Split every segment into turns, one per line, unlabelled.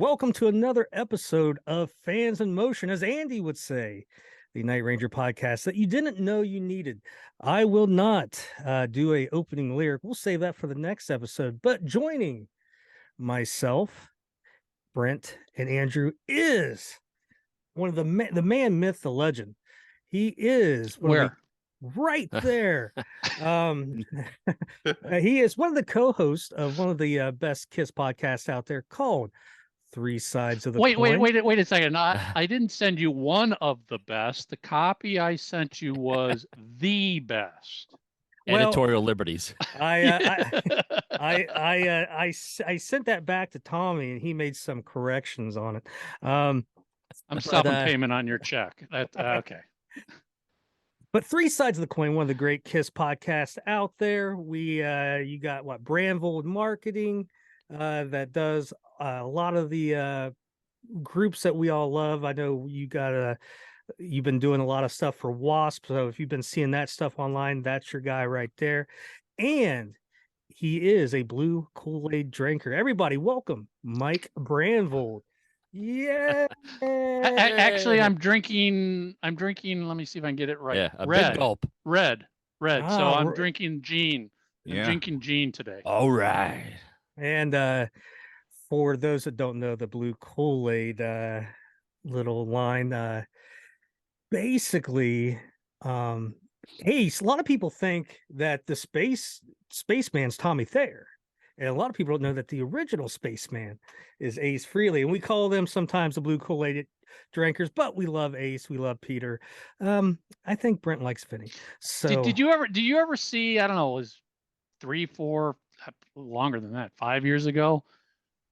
Welcome to another episode of Fans in Motion, as Andy would say, the Night Ranger podcast that you didn't know you needed. I will not do a opening lyric. We'll save that for the next episode. But joining myself, Brent, and Andrew is one of the man, myth, the legend. He is right there. He is one of the co-hosts of one of the best Kiss podcasts out there called Three Sides of the Coin.
Wait a second. I didn't send you one of the best. The copy I sent you was the best.
Editorial liberties.
I sent that back to Tommy, and he made some corrections on it.
I'm stopping payment on your check. Okay.
But Three Sides of the Coin, one of the great Kiss podcasts out there. You got Brandvold Marketing that does a lot of the groups that we all love. I know you've been doing a lot of stuff for Wasp. So if you've been seeing that stuff online, that's your guy right there. And he is a blue Kool-Aid drinker. Everybody, welcome Mike Brandvold. Yeah.
Actually, I'm drinking. Let me see if I can get it right.
Yeah, big gulp.
Red. So I'm drinking Gene. I'm drinking Gene today.
All right.
And for those that don't know the blue Kool-Aid little line, basically, Ace. A lot of people think that the spaceman's Tommy Thayer. And a lot of people don't know that the original spaceman is Ace Frehley. And we call them sometimes the blue Kool-Aid drinkers, but we love Ace. We love Peter. I think Brent likes Vinny. So
did you ever see, I don't know, it was 3, 4, longer than that, 5 years ago,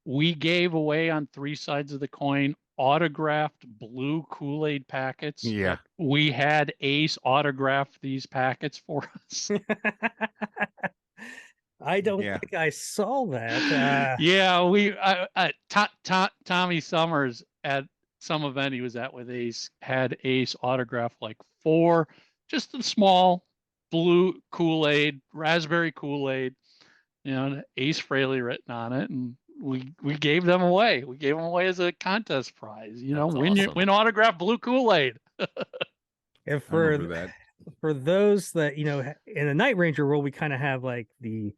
we gave away on Three Sides of the Coin autographed blue Kool-Aid packets.
Yeah.
We had Ace autograph these packets for us.
I don't think I saw that.
Tommy Summers at some event he was at with Ace had Ace autograph like 4, just a small blue Kool-Aid, raspberry Kool-Aid, Ace Frehley written on it, and we gave them away. We gave them away as a contest prize. Win autographed blue Kool-Aid.
And for those that in the Night Ranger world, we kind of have like the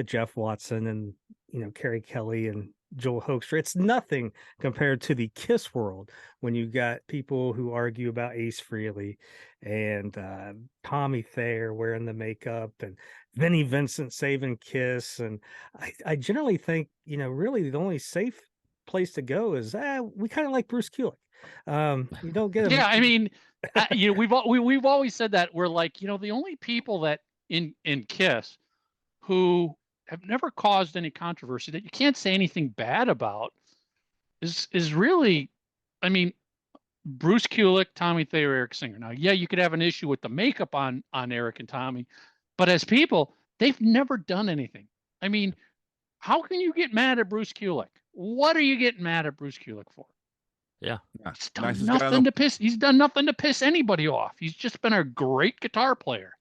Jeff Watson and Carrie Kelly and Joel Hoekstra. It's nothing compared to the Kiss world when you got people who argue about Ace Frehley and Tommy Thayer wearing the makeup and Vinnie Vincent saving Kiss. And I generally think really the only safe place to go is we kind of like Bruce Kulick. You don't get him.
Yeah, I mean, we've always said that we're like the only people that in Kiss who have never caused any controversy that you can't say anything bad about is really, I mean, Bruce Kulick, Tommy Thayer, Eric Singer. Now, you could have an issue with the makeup on Eric and Tommy, but as people, they've never done anything. I mean, how can you get mad at Bruce Kulick? What are you getting mad at Bruce Kulick for?
Yeah.
He's done nothing to piss. He's done nothing to piss anybody off. He's just been a great guitar player.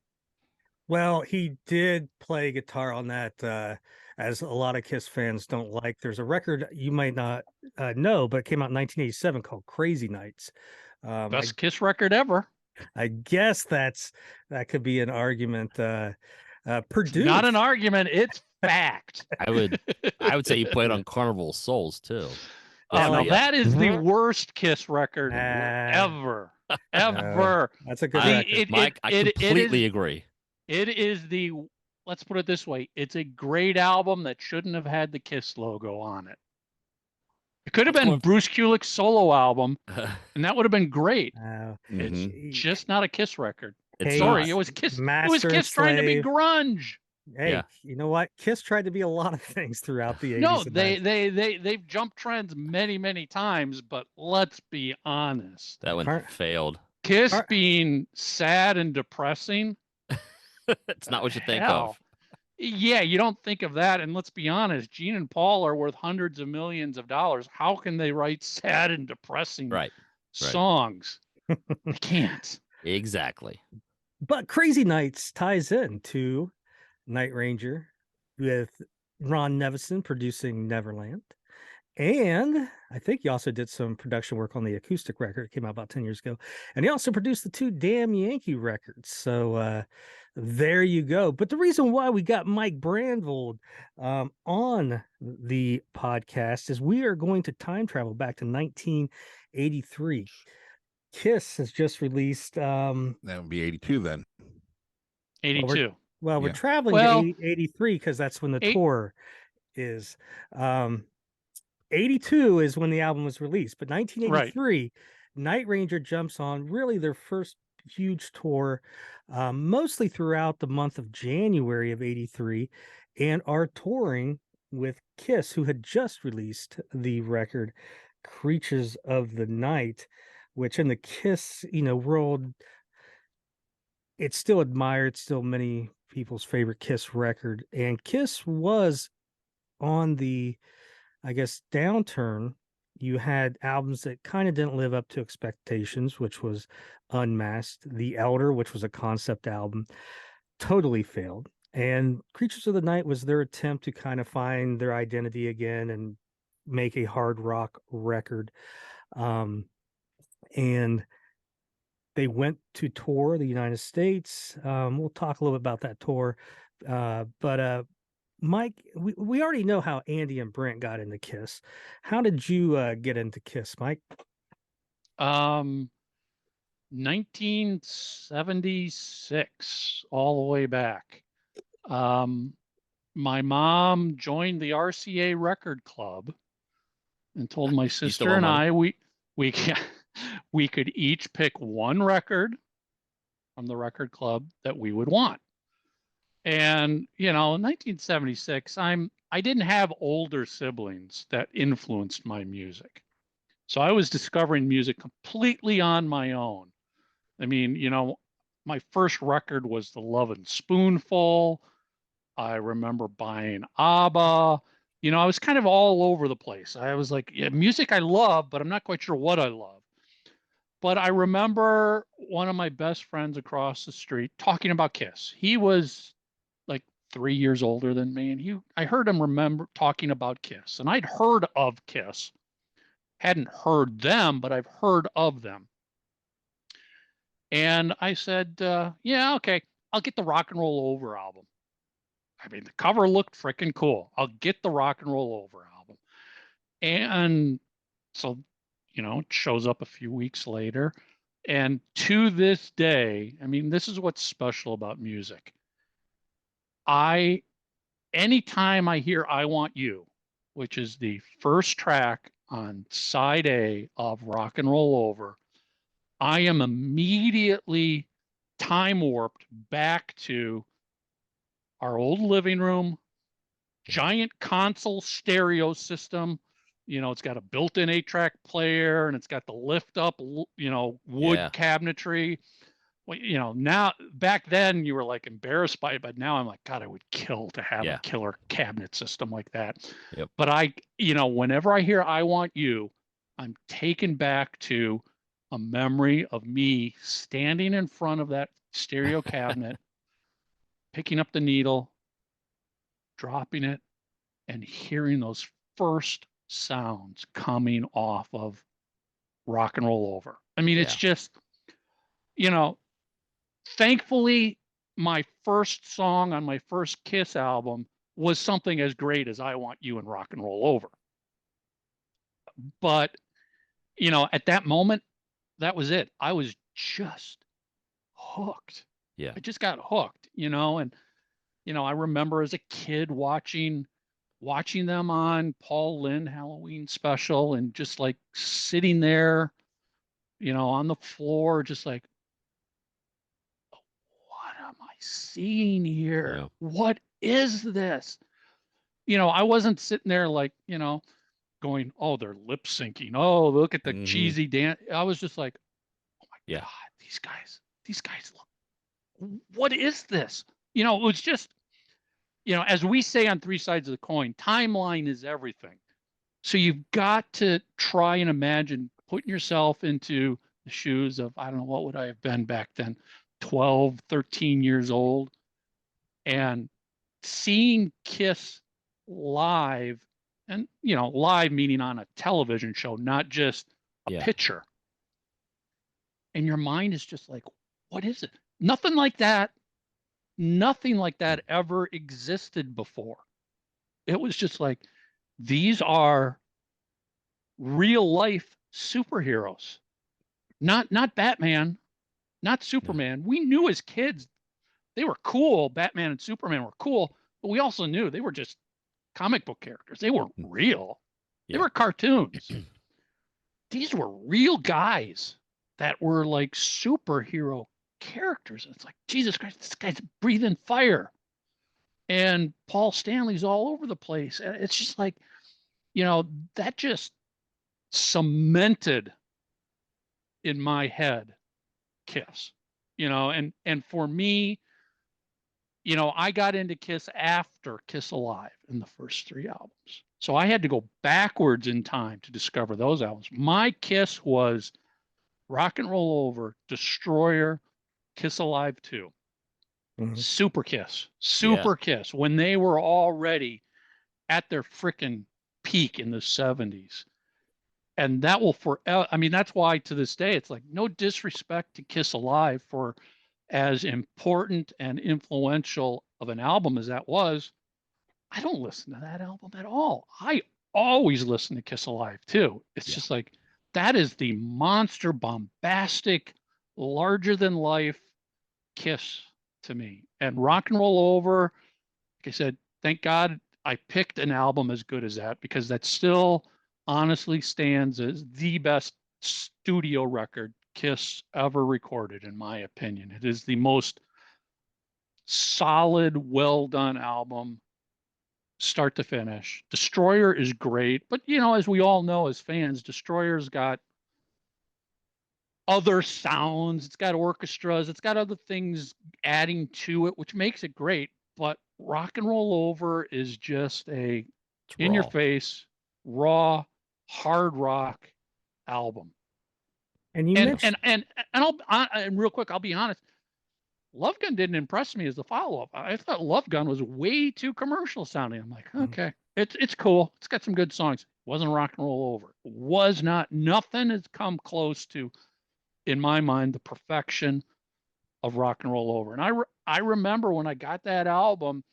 Well, he did play guitar on that, as a lot of Kiss fans don't like. There's a record you might not know, but it came out in 1987 called Crazy Nights.
Best Kiss record ever.
I guess that could be an argument. Produced.
Not an argument. It's fact.
I would say he played on Carnival of Souls too.
That is the worst Kiss record ever. Ever.
No, that's a good record.
Mike, I completely agree.
It is let's put it this way. It's a great album that shouldn't have had the Kiss logo on it. It could have been Bruce Kulick's solo album, and that would have been great. It's just not a Kiss record. Sorry, it was Kiss. It was Kiss trying to be grunge.
Hey, you know what? Kiss tried to be a lot of things throughout the 80s.
No, they've jumped trends many, many times, but let's be honest.
That one failed.
Kiss being sad and depressing.
It's not what you think of.
Yeah, you don't think of that. And let's be honest, Gene and Paul are worth hundreds of millions of dollars. How can they write sad and depressing songs? They can't.
Exactly.
But Crazy Nights ties in to Night Ranger with Ron Nevison producing Neverland And I think he also did some production work on the acoustic record. It came out about 10 years ago. And he also produced the 2 Damn Yankee records. So there you go. But the reason why we got Mike Brandvold on the podcast is we are going to time travel back to 1983. Kiss has just released
that would be 82 then.
82.
We're
Yeah.
traveling to 83 because that's when the tour is. 82 is when the album was released, but 1983, Night Ranger jumps on really their first huge tour, mostly throughout the month of January of 83, and are touring with Kiss, who had just released the record Creatures of the Night, which in the Kiss, world, it's still admired, it's still many people's favorite Kiss record. And Kiss was on the, I guess, downturn. You had albums that kind of didn't live up to expectations, which was Unmasked. The Elder, which was a concept album, totally failed. And Creatures of the Night was their attempt to kind of find their identity again and make a hard rock record. And they went to tour the United States. We'll talk a little bit about that tour. But Mike, we already know how Andy and Brent got into Kiss. How did you get into Kiss, Mike?
1976, all the way back. My mom joined the RCA Record Club and told my sister and I we could each pick one record from the record club that we would want. And, in 1976, I didn't have older siblings that influenced my music. So I was discovering music completely on my own. I mean, my first record was The Lovin' Spoonful. I remember buying ABBA. I was kind of all over the place. I was like, yeah, music I love, but I'm not quite sure what I love. But I remember one of my best friends across the street talking about Kiss. He was like 3 years older than me, and I heard him remember talking about Kiss, and I'd heard of Kiss, hadn't heard them, but I've heard of them. And I said, yeah, okay, I'll get the Rock and Roll Over album. I mean, the cover looked freaking cool. I'll get the Rock and Roll Over album. And so, it shows up a few weeks later. And to this day, I mean, this is what's special about music. Anytime I hear I Want You, which is the first track on side A of Rock and Roll Over, I am immediately time warped back to our old living room, giant console stereo system. It's got a built-in 8-track player, and it's got the lift up, wood cabinetry. Well, now back then you were like embarrassed by it, but now I'm like, God, I would kill to have a killer cabinet system like that.
Yep.
But whenever I hear I Want You, I'm taken back to a memory of me standing in front of that stereo cabinet, picking up the needle, dropping it, and hearing those first sounds coming off of Rock and Roll Over. I mean, it's just, thankfully, my first song on my first Kiss album was something as great as I Want You and Rock and Roll Over. But, at that moment, that was it. I was just hooked.
Yeah.
I just got hooked, and, I remember as a kid watching them on Paul Lynde Halloween special and just like sitting there, on the floor, just like, what am I seeing here?
Yeah.
What is this? I wasn't sitting there like, going, oh, they're lip syncing. Oh, look at the cheesy dance. I was just like, oh my God, these guys look, what is this? It was just, as we say on Three Sides of the Coin, timeline is everything. So you've got to try and imagine putting yourself into the shoes of, I don't know, what would I have been back then? 12, 13 years old, and seeing Kiss live and live meaning on a television show, not just a picture. And your mind is just like, what is it? Nothing like that ever existed before. It was just like, these are real life superheroes, not Batman, not Superman. We knew as kids they were cool. Batman and Superman were cool, but we also knew they were just comic book characters. They weren't real. They were cartoons. These were real guys that were like superhero characters. It's like, Jesus Christ, this guy's breathing fire. And Paul Stanley's all over the place. And it's just like, that just cemented in my head Kiss, and for me, I got into Kiss after Kiss Alive in the first 3 albums. So I had to go backwards in time to discover those albums. My Kiss was Rock and Roll Over, Destroyer, Kiss Alive 2. Mm-hmm. Super Kiss, when they were already at their frickin' peak in the 70s. And that will forever, that's why to this day, it's like, no disrespect to Kiss Alive for as important and influential of an album as that was. I don't listen to that album at all. I always listen to Kiss Alive too. It's just like, that is the monster, bombastic, larger than life Kiss to me. And Rock and Roll Over, like I said, thank God I picked an album as good as that, because that still honestly stands as the best studio record Kiss ever recorded, in my opinion. It is the most solid, well done album, start to finish. Destroyer is great, but as we all know as fans, Destroyer's got other sounds, it's got orchestras, it's got other things adding to it, which makes it great. But Rock and Roll Over is just a in your face, raw, hard rock album.
And you mentioned,
and real quick, I'll be honest, Love Gun didn't impress me as the follow-up. I thought Love Gun was way too commercial sounding. I'm like, okay, it's cool. It's got some good songs. It wasn't Rock and Roll Over. It was not. Nothing has come close to, in my mind, the perfection of Rock and Roll Over. And I remember when I got that album,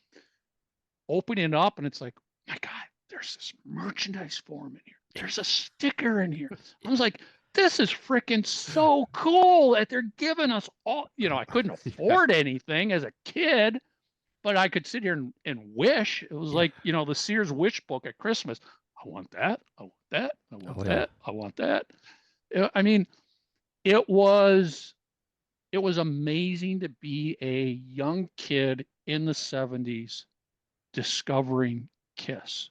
opening it up, and it's like, my God, there's this merchandise form in here. There's a sticker in here. I was like, this is freaking so cool that they're giving us all, I couldn't afford anything as a kid, but I could sit here and wish. It was like, the Sears wish book at Christmas. I want that. I want that. I want that. I want that. It was amazing to be a young kid in the 70s discovering Kiss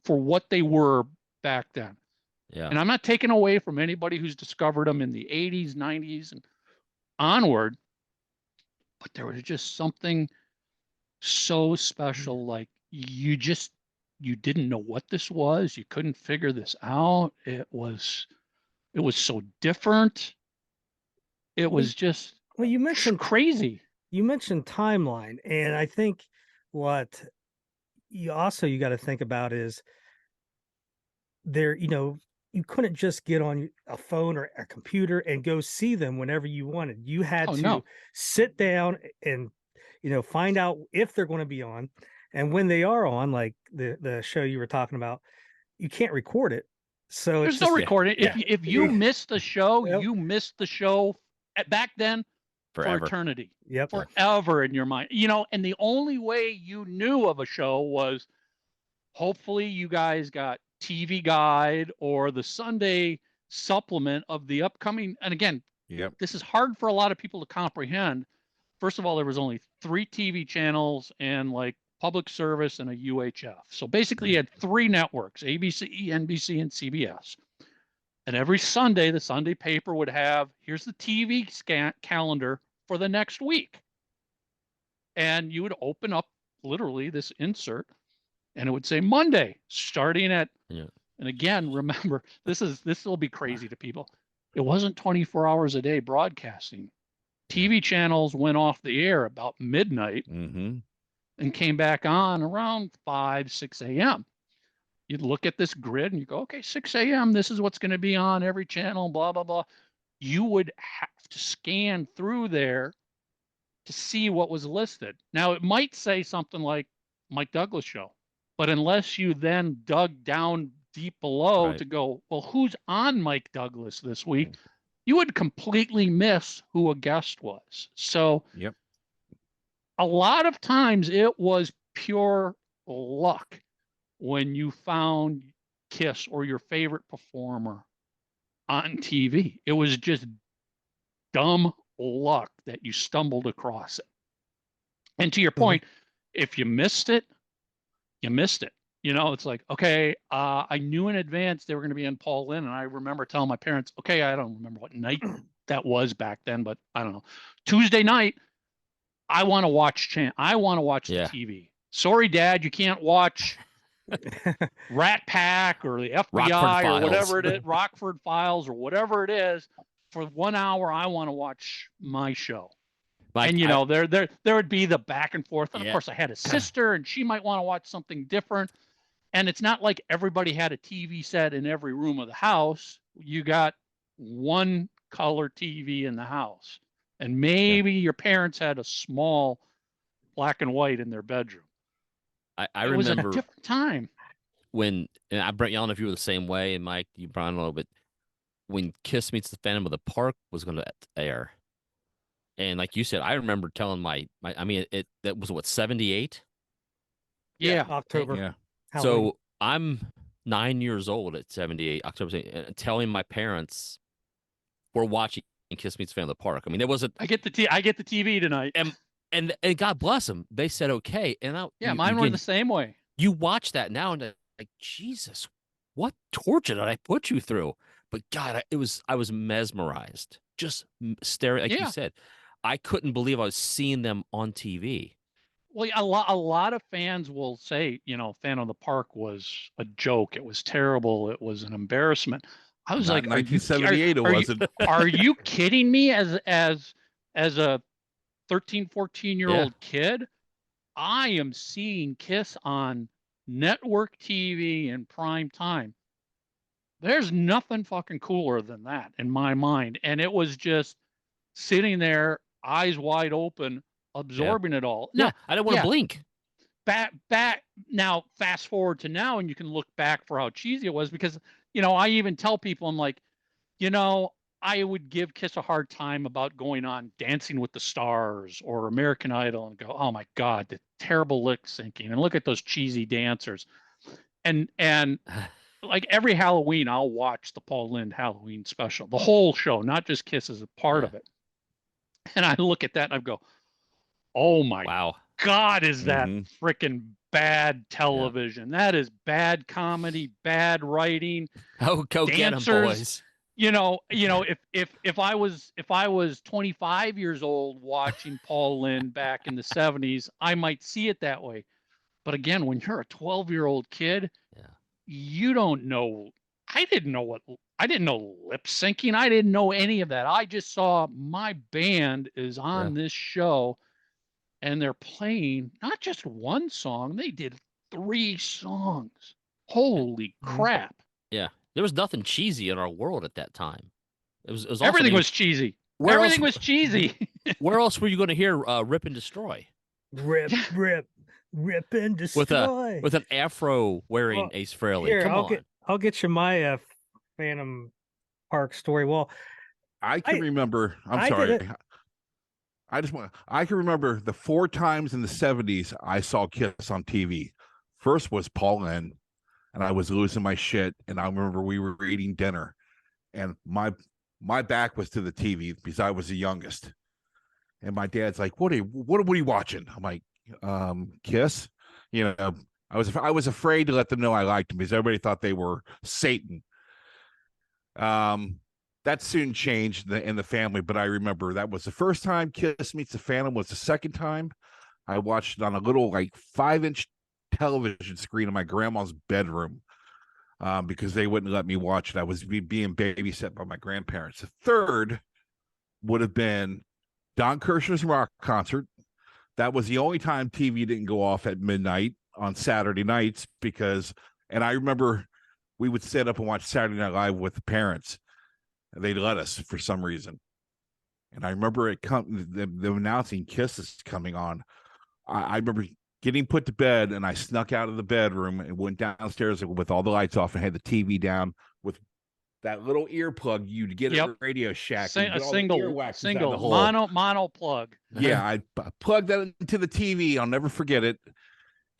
for what they were back then.
Yeah.
And I'm not taking away from anybody who's discovered them in the 80s, 90s, and onward, but there was just something so special. Like, you didn't know what this was. You couldn't figure this out. It was so different. It was just
you mentioned
crazy.
You mentioned timeline, and I think what you got to think about is there, you couldn't just get on a phone or a computer and go see them whenever you wanted. You had to sit down and, find out if they're going to be on. And when they are on, like the show you were talking about, you can't record it. So
there's no recording. If you miss the show, you missed the show back then
forever.
For eternity.
Yep.
Forever in your mind. And the only way you knew of a show was, hopefully you guys got TV Guide or the Sunday supplement of the upcoming. And again, this is hard for a lot of people to comprehend. First of all, there was only 3 TV channels and like public service and a UHF. So basically you had 3 networks, ABC, NBC, and CBS. And every Sunday, the Sunday paper would have, here's the TV calendar for the next week. And you would open up literally this insert, and it would say Monday, starting at, and again, remember, this will be crazy to people. It wasn't 24 hours a day broadcasting. TV channels went off the air about midnight and came back on around 5, 6 a.m. you'd look at this grid and you go, okay, 6 a.m. This is what's going to be on every channel, blah, blah, blah. You would have to scan through there to see what was listed. Now, it might say something like Mike Douglas show, but unless you then dug down deep below to go, well, who's on Mike Douglas this week? You would completely miss who a guest was. So a lot of times it was pure luck when you found Kiss or your favorite performer on TV. It was just dumb luck that you stumbled across it. And to your point, if you missed it, you missed it. You know, it's like, okay, I knew in advance they were going to be in Paul Lynde. And I remember telling my parents, okay, I don't remember what night that was back then, but I don't know. Tuesday night, I want to watch I want to watch the TV. Sorry, Dad, you can't watch Rat Pack or the FBI or whatever it is, Rockford Files or whatever it is. For 1 hour, I want to watch my show. Like, and, you know, there would be the back and forth. And, of course, I had a sister, and she might want to watch something different. And it's not like everybody had a TV set in every room of the house. You got one color TV in the house. And maybe your parents had a small black and white in their bedroom.
I
remember it was a different time.
When, and Brent, I don't know if you were the same way, and Mike, you probably don't know, but when Kiss Meets the Phantom of the Park was going to air. And like you said, I remember telling I mean, that was what, 78?
Yeah.
October.
Yeah.
Halloween. So I'm 9 years old at 78, October 78, telling my parents we're watching Kiss Meets the Phantom of the Park. I mean, there wasn't.
I get the TV tonight.
And God bless them. They said, okay. And
mine were the same way.
You watch that now and like, Jesus, what torture did I put you through? But God, I was mesmerized, just staring. Like you said, I couldn't believe I was seeing them on TV.
Well, a lot of fans will say, you know, Phantom of the Park was a joke. It was terrible. It was an embarrassment. I was like,
1978, it wasn't.
Are you kidding me? As a 13, 14-year-old kid, I am seeing Kiss on network TV in prime time. There's nothing fucking cooler than that in my mind. And it was just sitting there, eyes wide open, absorbing it all.
No, I didn't want to blink.
Back now, fast forward to now, and you can look back for how cheesy it was, because, you know, I even tell people, I'm like, you know, I would give Kiss a hard time about going on Dancing with the Stars or American Idol and go, oh my God, the terrible lip syncing, and look at those cheesy dancers. And like every Halloween, I'll watch the Paul Lynde Halloween special, the whole show, not just Kiss as a part of it. And I look at that and I go, oh my God, is that freaking bad television? That is bad comedy, bad writing.
Oh, go
dancers,
get them, boys.
You know, if I was 25 years old watching Paul Lynde back in the 70s, I might see it that way. But again, when you're a 12-year-old kid, you don't know. I didn't know lip syncing. I didn't know any of that. I just saw my band is on this show, and they're playing not just one song. They did 3 songs. Holy crap.
Yeah. There was nothing cheesy in our world at that time. It was
everything was cheesy. Everything was cheesy.
Where else were you going to hear Rip and Destroy?
Rip and Destroy.
With an afro wearing Ace Frehley.
Here,
Come on.
I'll get you my Phantom Park story. Well,
I can remember. I'm sorry. I can remember the 4 times in the 70s I saw Kiss on TV. First was Paul Lynde, and I was losing my shit. And I remember we were eating dinner, and my back was to the TV because I was the youngest. And my dad's like, "What are you watching?" I'm like, Kiss. You know, I was afraid to let them know I liked them because everybody thought they were Satan. That soon changed in the family, but I remember that was the first time Kiss Meets the Phantom. Was the second time I watched it on a little like 5-inch television screen in my grandma's bedroom, because they wouldn't let me watch it. I was being babysat by my grandparents. The third would have been Don Kirshner's rock concert. That was the only time TV didn't go off at midnight on Saturday nights, because And I remember we would sit up and watch Saturday Night Live with the parents. They'd let us for some reason. And I remember the announcing Kiss is coming on. I remember getting put to bed, and I snuck out of the bedroom and went downstairs with all the lights off and had the TV down with that little earplug you'd get at Radio Shack.
A single mono plug.
Yeah, I plugged that into the TV. I'll never forget it.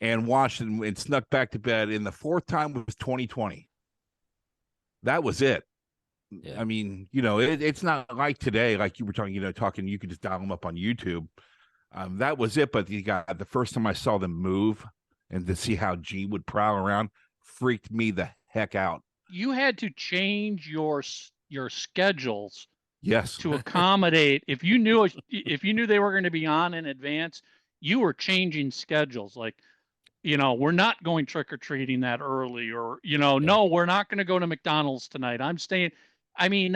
And watched it and snuck back to bed. And the fourth time was 2020. That was it. Yeah. I mean, it's not like today, like you were talking, you could just dial them up on YouTube. That was it. But the first time I saw them move and to see how Gene would prowl around freaked me the heck out.
You had to change your schedules.
Yes.
To accommodate, if you knew they were going to be on in advance, you were changing schedules. Like, we're not going trick-or-treating that early, or, no, we're not going to go to McDonald's tonight. I'm staying. I mean,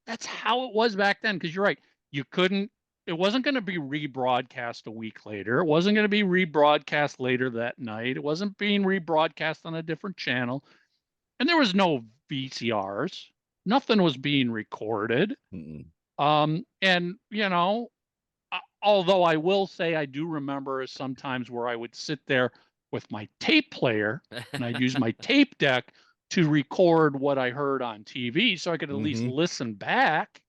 that's how it was back then. Cause you're right. It wasn't going to be rebroadcast a week later. It wasn't going to be rebroadcast later that night. It wasn't being rebroadcast on a different channel. And there was no VCRs. Nothing was being recorded.
Mm-mm.
And, although I will say I do remember sometimes where I would sit there with my tape player and I'd use my tape deck to record what I heard on TV so I could at least listen back.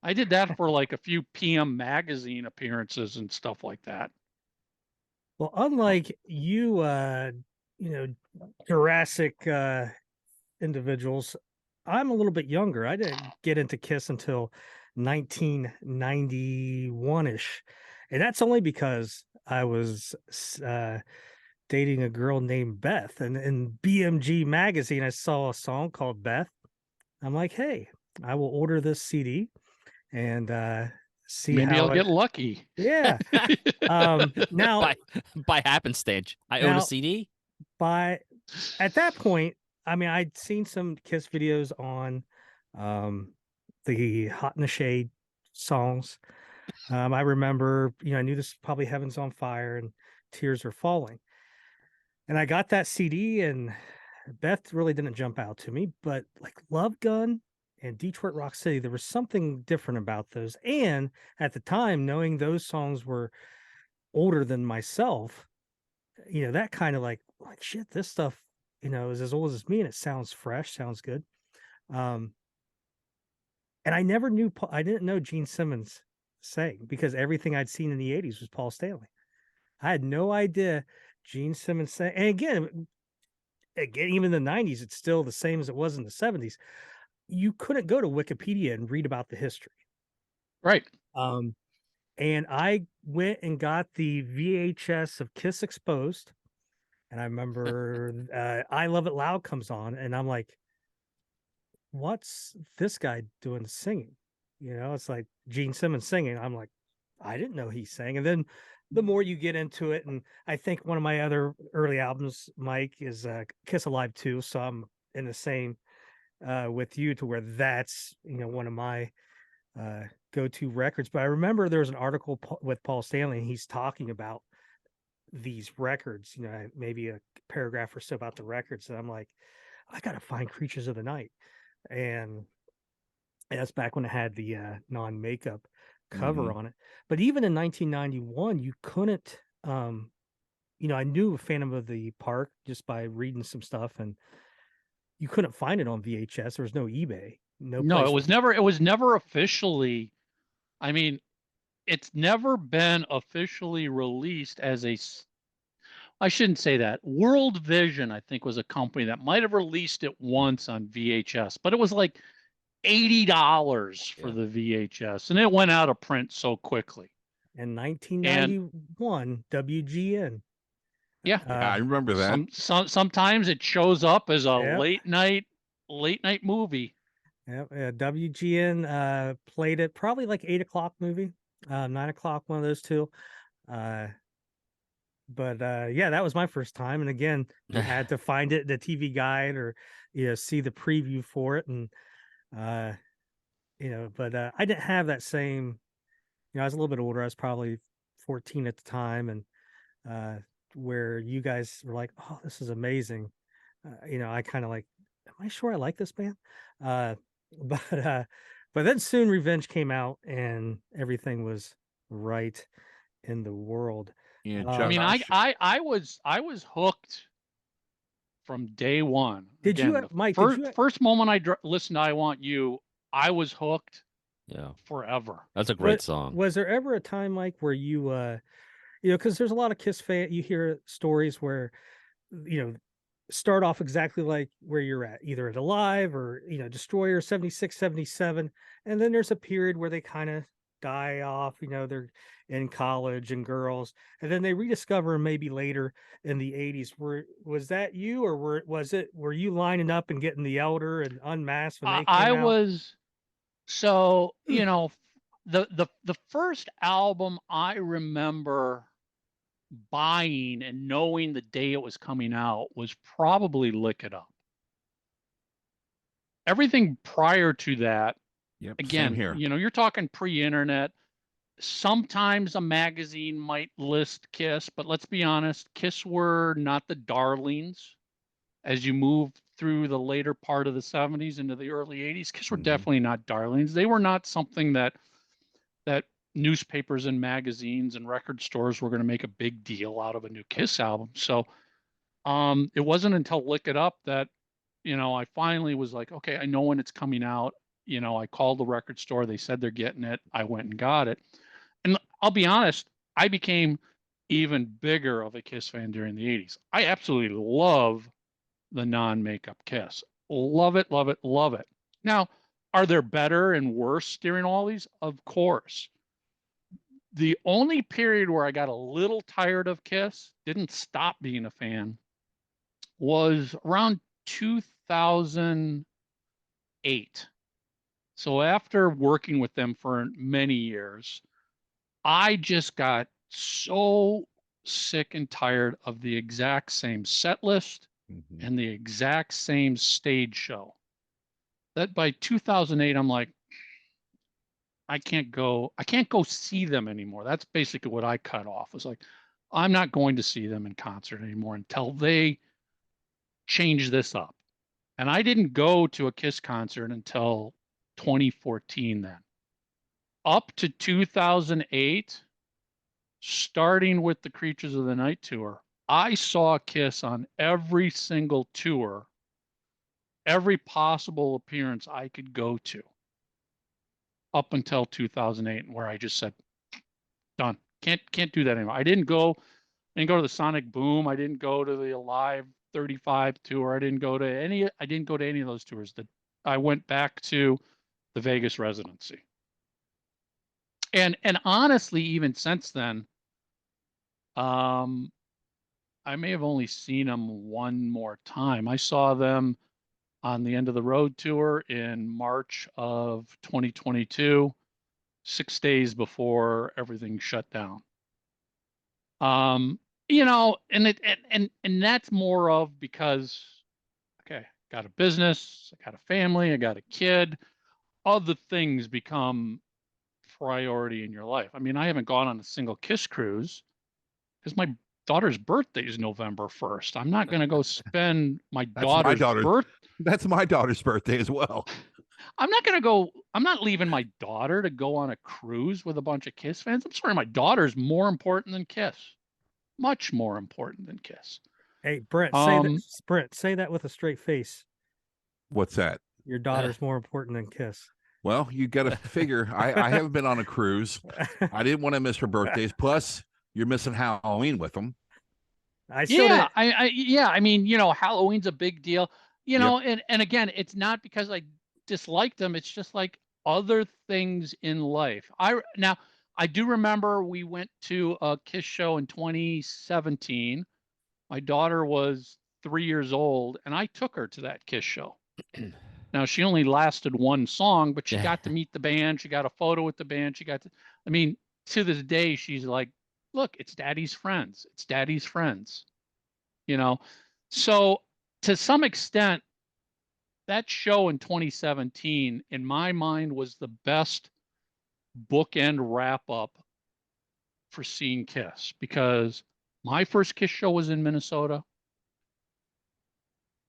I did that for like a few PM magazine appearances and stuff like that.
Well, unlike you, Jurassic individuals, I'm a little bit younger. I didn't get into Kiss until 1991-ish. And that's only because I was dating a girl named Beth. And in BMG magazine, I saw a song called Beth. I'm like, hey, I will order this CD and see
maybe I'll get lucky.
Yeah. Now
by happenstance, I own a CD.
At that point, I mean, I'd seen some Kiss videos on the Hot in the Shade songs. I remember, I knew this was probably Heaven's on Fire and Tears Are Falling. And I got that CD, and Beth really didn't jump out to me, but like Love Gun and Detroit Rock City, there was something different about those. And at the time, knowing those songs were older than myself, that kind of like shit, this stuff, is as old as me, and it sounds fresh, sounds good. And I didn't know Gene Simmons sang, because everything I'd seen in the 80s was Paul Stanley. I had no idea Gene Simmons sang. And again, even in the 90s, it's still the same as it was in the 70s. You couldn't go to Wikipedia and read about the history.
Right.
And I went and got the VHS of Kiss Exposed. And I remember I Love It Loud comes on, and I'm like, what's this guy doing singing? It's like Gene Simmons singing. I'm like, I didn't know he sang. And then the more you get into it, and I think one of my other early albums, Mike, is Kiss Alive 2. So I'm in the same with you, to where that's, one of my go-to records. But I remember there was an article with Paul Stanley, and he's talking about these records, maybe a paragraph or so about the records. And I'm like, I got to find Creatures of the Night. And that's back when it had the non-makeup cover on it. But even in 1991, you couldn't, I knew Phantom of the Park just by reading some stuff, and you couldn't find it on VHS. There was no eBay.
No, it was never officially, I mean, it's never been officially released as I shouldn't say that. World Vision, I think, was a company that might have released it once on VHS, but it was like $80 for the VHS, and it went out of print so quickly.
In 1991, WGN.
Yeah,
I remember that.
Sometimes it shows up as a late night movie.
Yeah, WGN played it, probably like 8 o'clock movie, 9 o'clock, one of those two. But that was my first time. And again, you had to find it in the TV guide, or see the preview for it. And but I didn't have that same, I was a little bit older. I was probably 14 at the time, and where you guys were like, oh, this is amazing. I kind of like, am I sure I like this band? Uh, but but then soon Revenge came out and everything was right in the world.
Yeah,
I mean,
Josh.
I was hooked from day one.
Did you,
Again, the
Mike?
first moment I listened to "I Want You," I was hooked.
Yeah,
forever.
that's a great song.
Was there ever a time, Mike, where you because there's a lot of Kiss fan, you hear stories where start off exactly like where you're at, either at Alive or Destroyer 76, 77, and then there's a period where they kind of die off, they're in college and girls, and then they rediscover 'em maybe later in the 80s. Was that you, or were you lining up and getting The Elder and Unmasked when they
I
came out?
was so the first album I remember buying and knowing the day it was coming out was probably Lick It Up. Everything prior to that,
Yep, same
again,
here.
you're talking pre-internet. Sometimes a magazine might list Kiss, but let's be honest, Kiss were not the darlings. As you move through the later part of the 70s into the early 80s, Kiss were definitely not darlings. They were not something that newspapers and magazines and record stores were going to make a big deal out of a new Kiss album. So it wasn't until Lick It Up that I finally was like, okay, I know when it's coming out. I called the record store. They said they're getting it. I went and got it. And I'll be honest, I became even bigger of a Kiss fan during the 80s. I absolutely love the non-makeup Kiss. Love it, love it, love it. Now, are there better and worse during all these? Of course. The only period where I got a little tired of Kiss, didn't stop being a fan, was around 2008. So after working with them for many years, I just got so sick and tired of the exact same set list and the exact same stage show that by 2008, I'm like, I can't go see them anymore. That's basically what I cut off. It was like, I'm not going to see them in concert anymore until they change this up. And I didn't go to a Kiss concert until 2014 then. Up to 2008, starting with the Creatures of the Night tour, I saw Kiss on every single tour, every possible appearance I could go to, up until 2008, where I just said, done. Can't do that anymore. I didn't go to the Sonic Boom. I didn't go to the Alive 35 tour. I didn't go to any of those tours. That I went back to the Vegas residency. And honestly, even since then, I may have only seen them one more time. I saw them on the End of the Road tour in March of 2022, 6 days before everything shut down. And that's more of because, okay, got a business, I got a family, I got a kid, other things become priority in your life. I mean, I haven't gone on a single Kiss cruise because my daughter's birthday is November 1st. I'm not going to go spend my daughter's birthday.
That's my daughter's birthday as well.
I'm not leaving my daughter to go on a cruise with a bunch of Kiss fans. I'm sorry, my daughter's more important than Kiss. Much more important than Kiss.
Hey, Brent, say that. Brent, say that with a straight face.
What's that?
Your daughter's more important than Kiss.
Well, you got to figure. I haven't been on a cruise. I didn't want to miss her birthdays. Plus, you're missing Halloween with them.
I
mean, Halloween's a big deal. And again, it's not because I dislike them. It's just like other things in life. I do remember we went to a Kiss show in 2017. My daughter was 3 years old, and I took her to that Kiss show. Now, she only lasted one song, but she got to meet the band. She got a photo with the band. To this day, she's like, look, it's Daddy's friends. It's Daddy's friends. So to some extent, that show in 2017, in my mind, was the best bookend wrap up for seeing Kiss, because my first Kiss show was in Minnesota.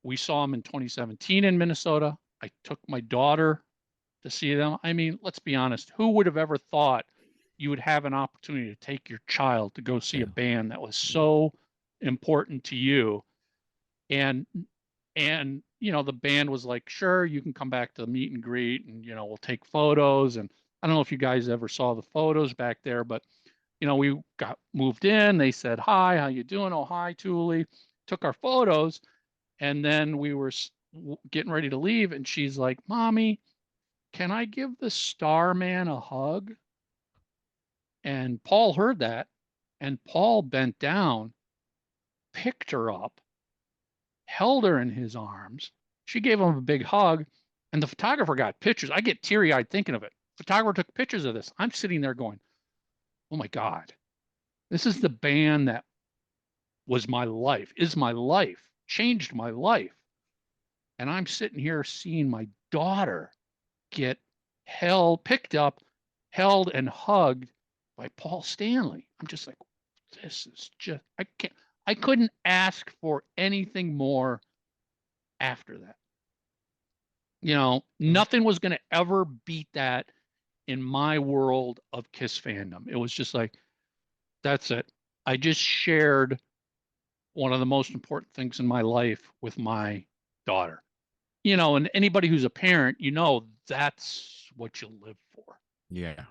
We saw them in 2017 in Minnesota. I took my daughter to see them. I mean, let's be honest. Who would have ever thought you would have an opportunity to take your child to go see a band that was so important to you? And the band was like, sure, you can come back to the meet and greet, and we'll take photos. And I don't know if you guys ever saw the photos back there, but we got moved in. They said, hi, how you doing? Oh, hi, Thule. Took our photos. And then we were getting ready to leave. And she's like, Mommy, can I give the Starman a hug? And Paul heard that. And Paul bent down, picked her up, held her in his arms. She gave him a big hug. And the photographer got pictures. I get teary-eyed thinking of it. Photographer took pictures of this. I'm sitting there going, oh my God, this is the band that was my life, is my life, changed my life. And I'm sitting here seeing my daughter get picked up, held and hugged by Paul Stanley. I'm just like, this is just, I couldn't ask for anything more after that. Nothing was going to ever beat that in my world of Kiss fandom. It was just like, that's it. I just shared one of the most important things in my life with my daughter. And anybody who's a parent, that's what you live for.
Yeah.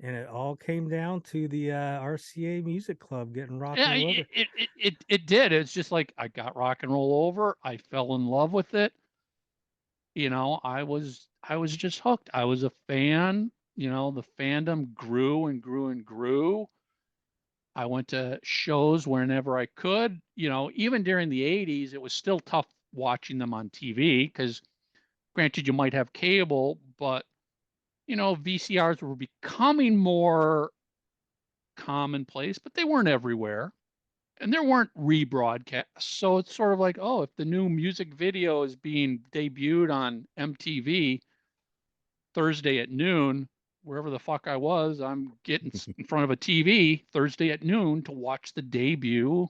And it all came down to the RCA Music Club getting rock and roll over.
It did. It's just like I got rock and roll over. I fell in love with it. I was just hooked. I was a fan. The fandom grew and grew and grew. I went to shows whenever I could. Even during the 80s, it was still tough watching them on TV because, granted, you might have cable, but VCRs were becoming more commonplace, but they weren't everywhere, and there weren't rebroadcasts. So it's sort of like, oh, if the new music video is being debuted on MTV Thursday at noon, wherever the fuck I was, I'm getting in front of a TV Thursday at noon to watch the debut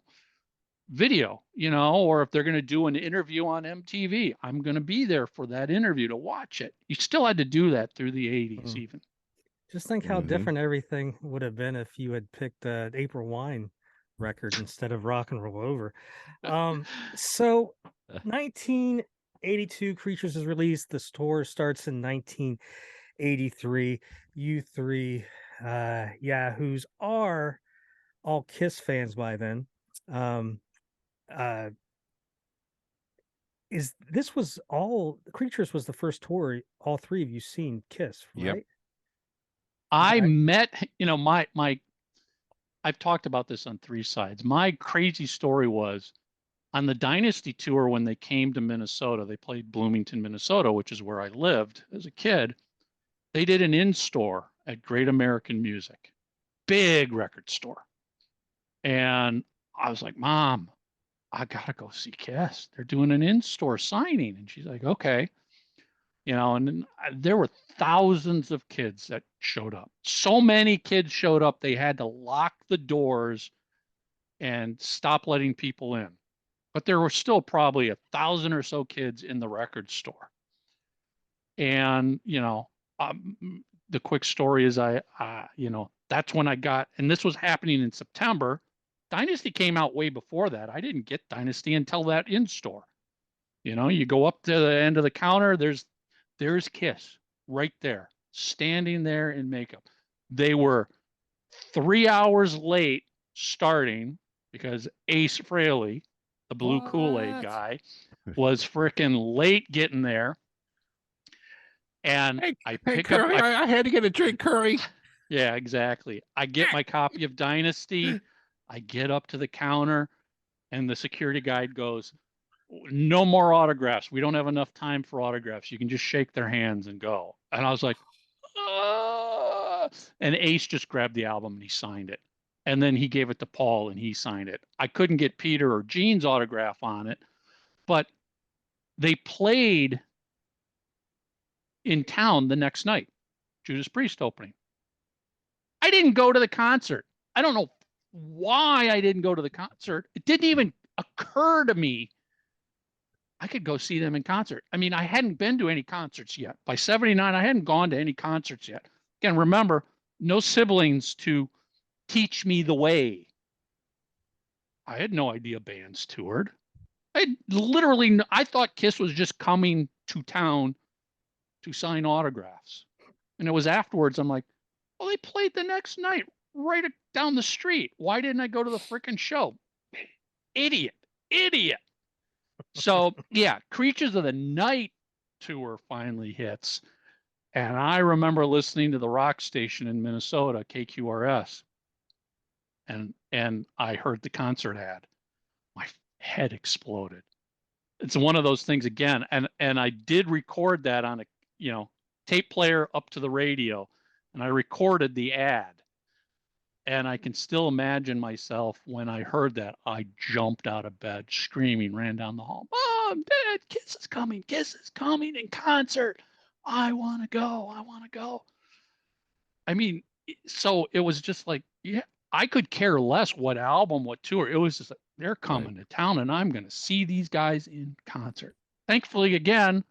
video, or if they're going to do an interview on MTV, I'm going to be there for that interview to watch it. You still had to do that through the 80s even.
Just think how different everything would have been if you had picked April Wine record instead of Rock and Roll Over. So 1982 Creatures is released. The tour starts in 1983. You three yahoos are all Kiss fans by then. Creatures was the first tour all three of you seen Kiss, right?
Yep.
I met, I've talked about this on Three Sides. My crazy story was on the Dynasty tour when they came to Minnesota, they played Bloomington, Minnesota, which is where I lived as a kid. They did an in-store at Great American Music, big record store. And I was like, Mom, I gotta go see Kiss. They're doing an in-store signing. And she's like, okay. And then there were thousands of kids that showed up. So many kids showed up, they had to lock the doors and stop letting people in. But there were still probably 1,000 or so kids in the record store. And, the quick story is that's when I got, and this was happening in September. Dynasty came out way before that. I didn't get Dynasty until that in-store. You go up to the end of the counter, there's Kiss right there, standing there in makeup. They were 3 hours late starting because Ace Frehley, the blue Kool-Aid guy, was freaking late getting there. And I
had to get a drink, Curry.
Yeah, exactly. I get my copy of Dynasty. I get up to the counter, and the security guide goes, no more autographs. We don't have enough time for autographs. You can just shake their hands and go. And I was like, and Ace just grabbed the album and he signed it. And then he gave it to Paul and he signed it. I couldn't get Peter or Gene's autograph on it, but they played in town the next night, Judas Priest opening. I didn't go to the concert. I don't know why I didn't go to the concert. It didn't even occur to me I could go see them in concert. I mean, I hadn't been to any concerts yet. By 79, I hadn't gone to any concerts yet. Again, remember, no siblings to teach me the way. I had no idea bands toured. I thought Kiss was just coming to town to sign autographs. And it was afterwards, I'm like, well, they played the next night right down the street. Why didn't I go to the freaking show? Idiot. So yeah, Creatures of the Night tour finally hits. And I remember listening to the rock station in Minnesota, KQRS. And I heard the concert ad. My head exploded. It's one of those things again. And I did record that on a, tape player up to the radio, and I recorded the ad. And I can still imagine myself when I heard that. I jumped out of bed screaming, ran down the hall. Mom, Dad, Kiss is coming in concert. I want to go. I mean, so it was just like, yeah, I could care less what album, what tour. It was just like, they're coming to town and I'm going to see these guys in concert. Thankfully, again,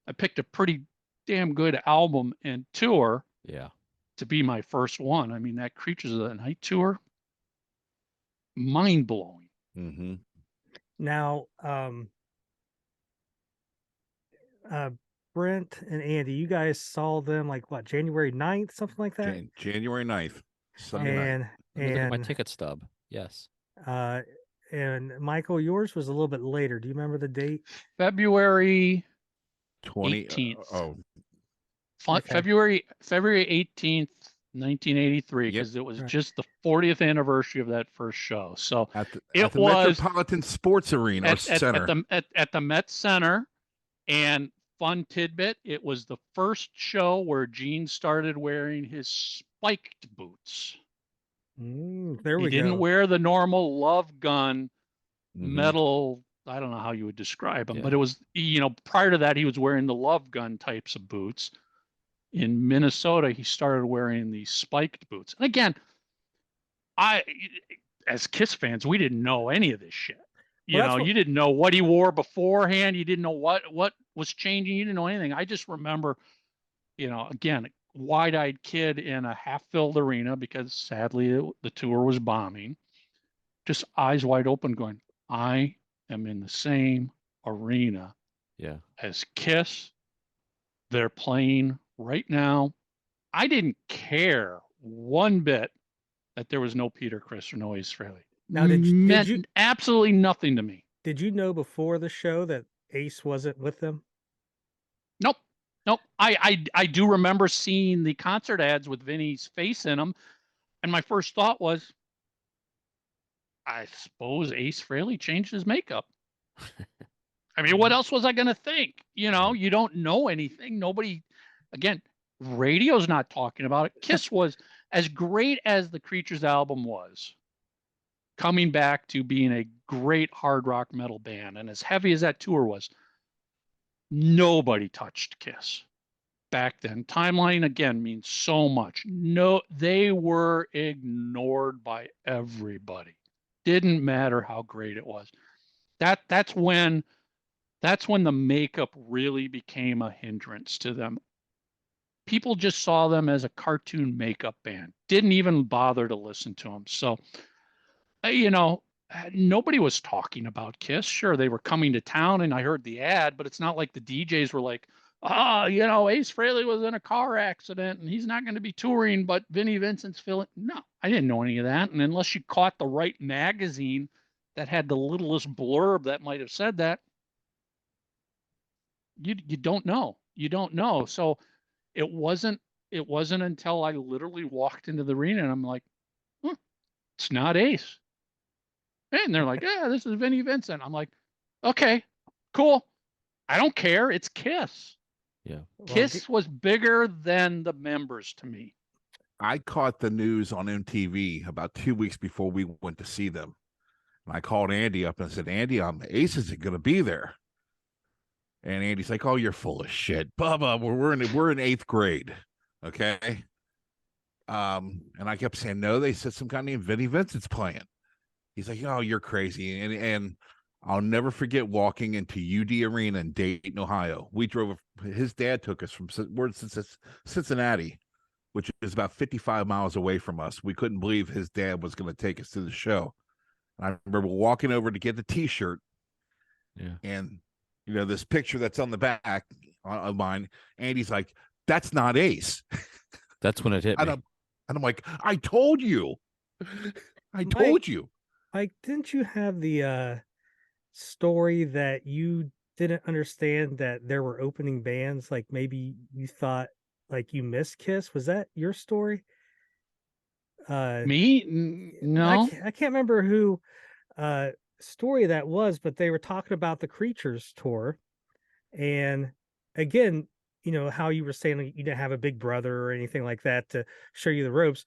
I picked a pretty damn good album and tour.
Yeah.
To be my first one. I mean, that Creatures of the Night tour, mind blowing.
Mm-hmm.
Now, Brent and Andy, you guys saw them like what, January 9th, something like that?
January 9th. Sunday night.
Look at my ticket stub. Yes.
And Michael, yours was a little bit later. Do you remember the date?
February
18th.
Okay. February 18th, 1983, because it was just the 40th anniversary of that first show. So
at the Metropolitan Sports Arena Center.
At the Met Center. And fun tidbit, it was the first show where Gene started wearing his spiked boots.
There we go.
He didn't wear the normal Love Gun metal. I don't know how you would describe them, but it was, prior to that, he was wearing the Love Gun types of boots. In Minnesota, he started wearing these spiked boots. And again, as Kiss fans, we didn't know any of this shit. You didn't know what he wore beforehand. You didn't know what was changing. You didn't know anything. I just remember, again, wide-eyed kid in a half-filled arena because sadly the tour was bombing. Just eyes wide open going, I am in the same arena as Kiss. They're playing right now. I didn't care one bit that there was no Peter Criss or no Ace Frehley.
Now, did you
absolutely nothing to me.
Did you know before the show that Ace wasn't with them?
Nope. I do remember seeing the concert ads with Vinny's face in them, and my first thought was, I suppose Ace Frehley changed his makeup. I mean, what else was I going to think? You don't know anything. Nobody, again, radio's not talking about it. Kiss was, as great as the Creatures album was, coming back to being a great hard rock metal band, and as heavy as that tour was, nobody touched Kiss back then. Timeline, again, means so much. No, they were ignored by everybody. Didn't matter how great it was. That's when the makeup really became a hindrance to them. People just saw them as a cartoon makeup band. Didn't even bother to listen to them. So, nobody was talking about Kiss. Sure, they were coming to town and I heard the ad, but it's not like the DJs were like, Ace Frehley was in a car accident and he's not going to be touring, but Vinnie Vincent's filling. No, I didn't know any of that. And unless you caught the right magazine that had the littlest blurb that might have said that, you don't know. You don't know. So it wasn't until I literally walked into the arena and I'm like, it's not Ace. And they're like, yeah, this is Vinnie Vincent. I'm like, okay, cool. I don't care. It's Kiss.
Yeah.
Kiss was bigger than the members to me.
I caught the news on MTV about 2 weeks before we went to see them. And I called Andy up and I said, Andy, Ace isn't going to be there. And Andy's like, oh, you're full of shit. Bubba, we're in 8th grade. Okay. And I kept saying, no, they said some guy named Vinnie Vincent's playing. He's like, oh, you're crazy. And I'll never forget walking into UD Arena in Dayton, Ohio. We drove, his dad took us from Cincinnati, which is about 55 miles away from us. We couldn't believe his dad was going to take us to the show. And I remember walking over to get the T-shirt.
Yeah.
And, you know, this picture that's on the back of mine, Andy's like, that's not Ace.
That's when it hit me.
And I'm like, I told you. I told you.
Mike, didn't you have the story that you didn't understand that there were opening bands? Like maybe you thought like you missed Kiss. Was that your story?
Me? No.
I can't remember who story that was, but they were talking about the Creatures tour. And again, you know, how you were saying you didn't have a big brother or anything like that to show you the ropes.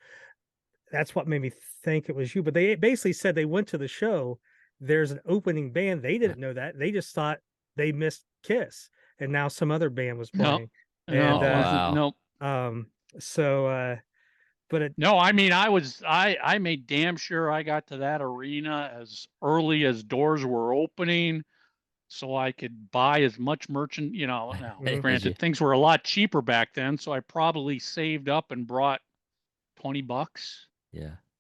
That's what made me think it was you. But they basically said they went to the show. There's an opening band. They didn't know that. They just thought they missed Kiss, and now some other band was playing.
No.
No,
I mean, I made damn sure I got to that arena as early as doors were opening, so I could buy as much merchant. You know, now granted things were a lot cheaper back then, so I probably saved up and brought $20,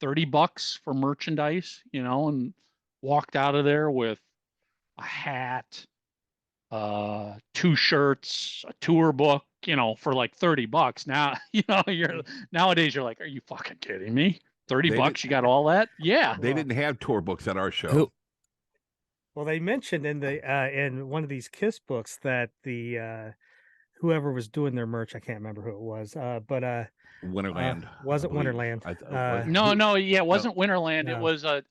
$30 for merchandise, you know, and walked out of there with a hat, 2 shirts, a tour book, you know, for like $30. Now, you know, nowadays you're like, are you fucking kidding me? $30, you got all that? Yeah.
They didn't have tour books at our show.
Well, they mentioned in the in one of these Kiss books that the whoever was doing their merch, I can't remember who it was, but
Winterland.
Was it Winterland?
No, it wasn't Winterland.
No.
It was a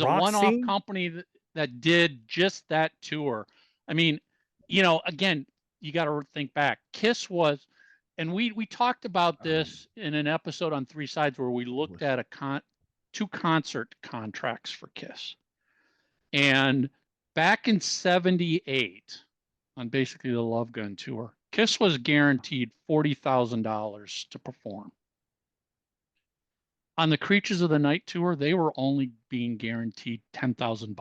Rock
one-off
Scene?
company that did just that tour. I mean, you know, again, you got to think back. Kiss was, and we talked about this in an episode on Three Sides where we looked at 2 concert contracts for Kiss. And back in '78, on basically the Love Gun tour, Kiss was guaranteed $40,000 to perform. On the Creatures of the Night tour, they were only being guaranteed $10,000.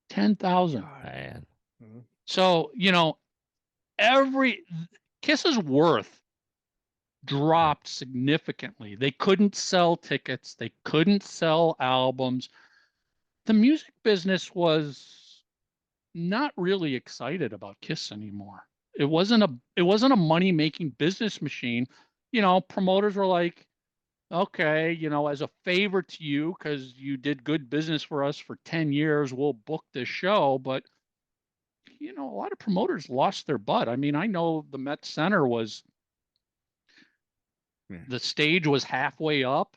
10,000.
Man.
So, you know, Kiss's worth dropped significantly. They couldn't sell tickets. They couldn't sell albums. The music business was not really excited about Kiss anymore. It wasn't a money-making business machine. You know, promoters were like, okay, you know, as a favor to you, because you did good business for us for 10 years, we'll book this show. But, you know, a lot of promoters lost their butt. I mean, I know the Met Center the stage was halfway up.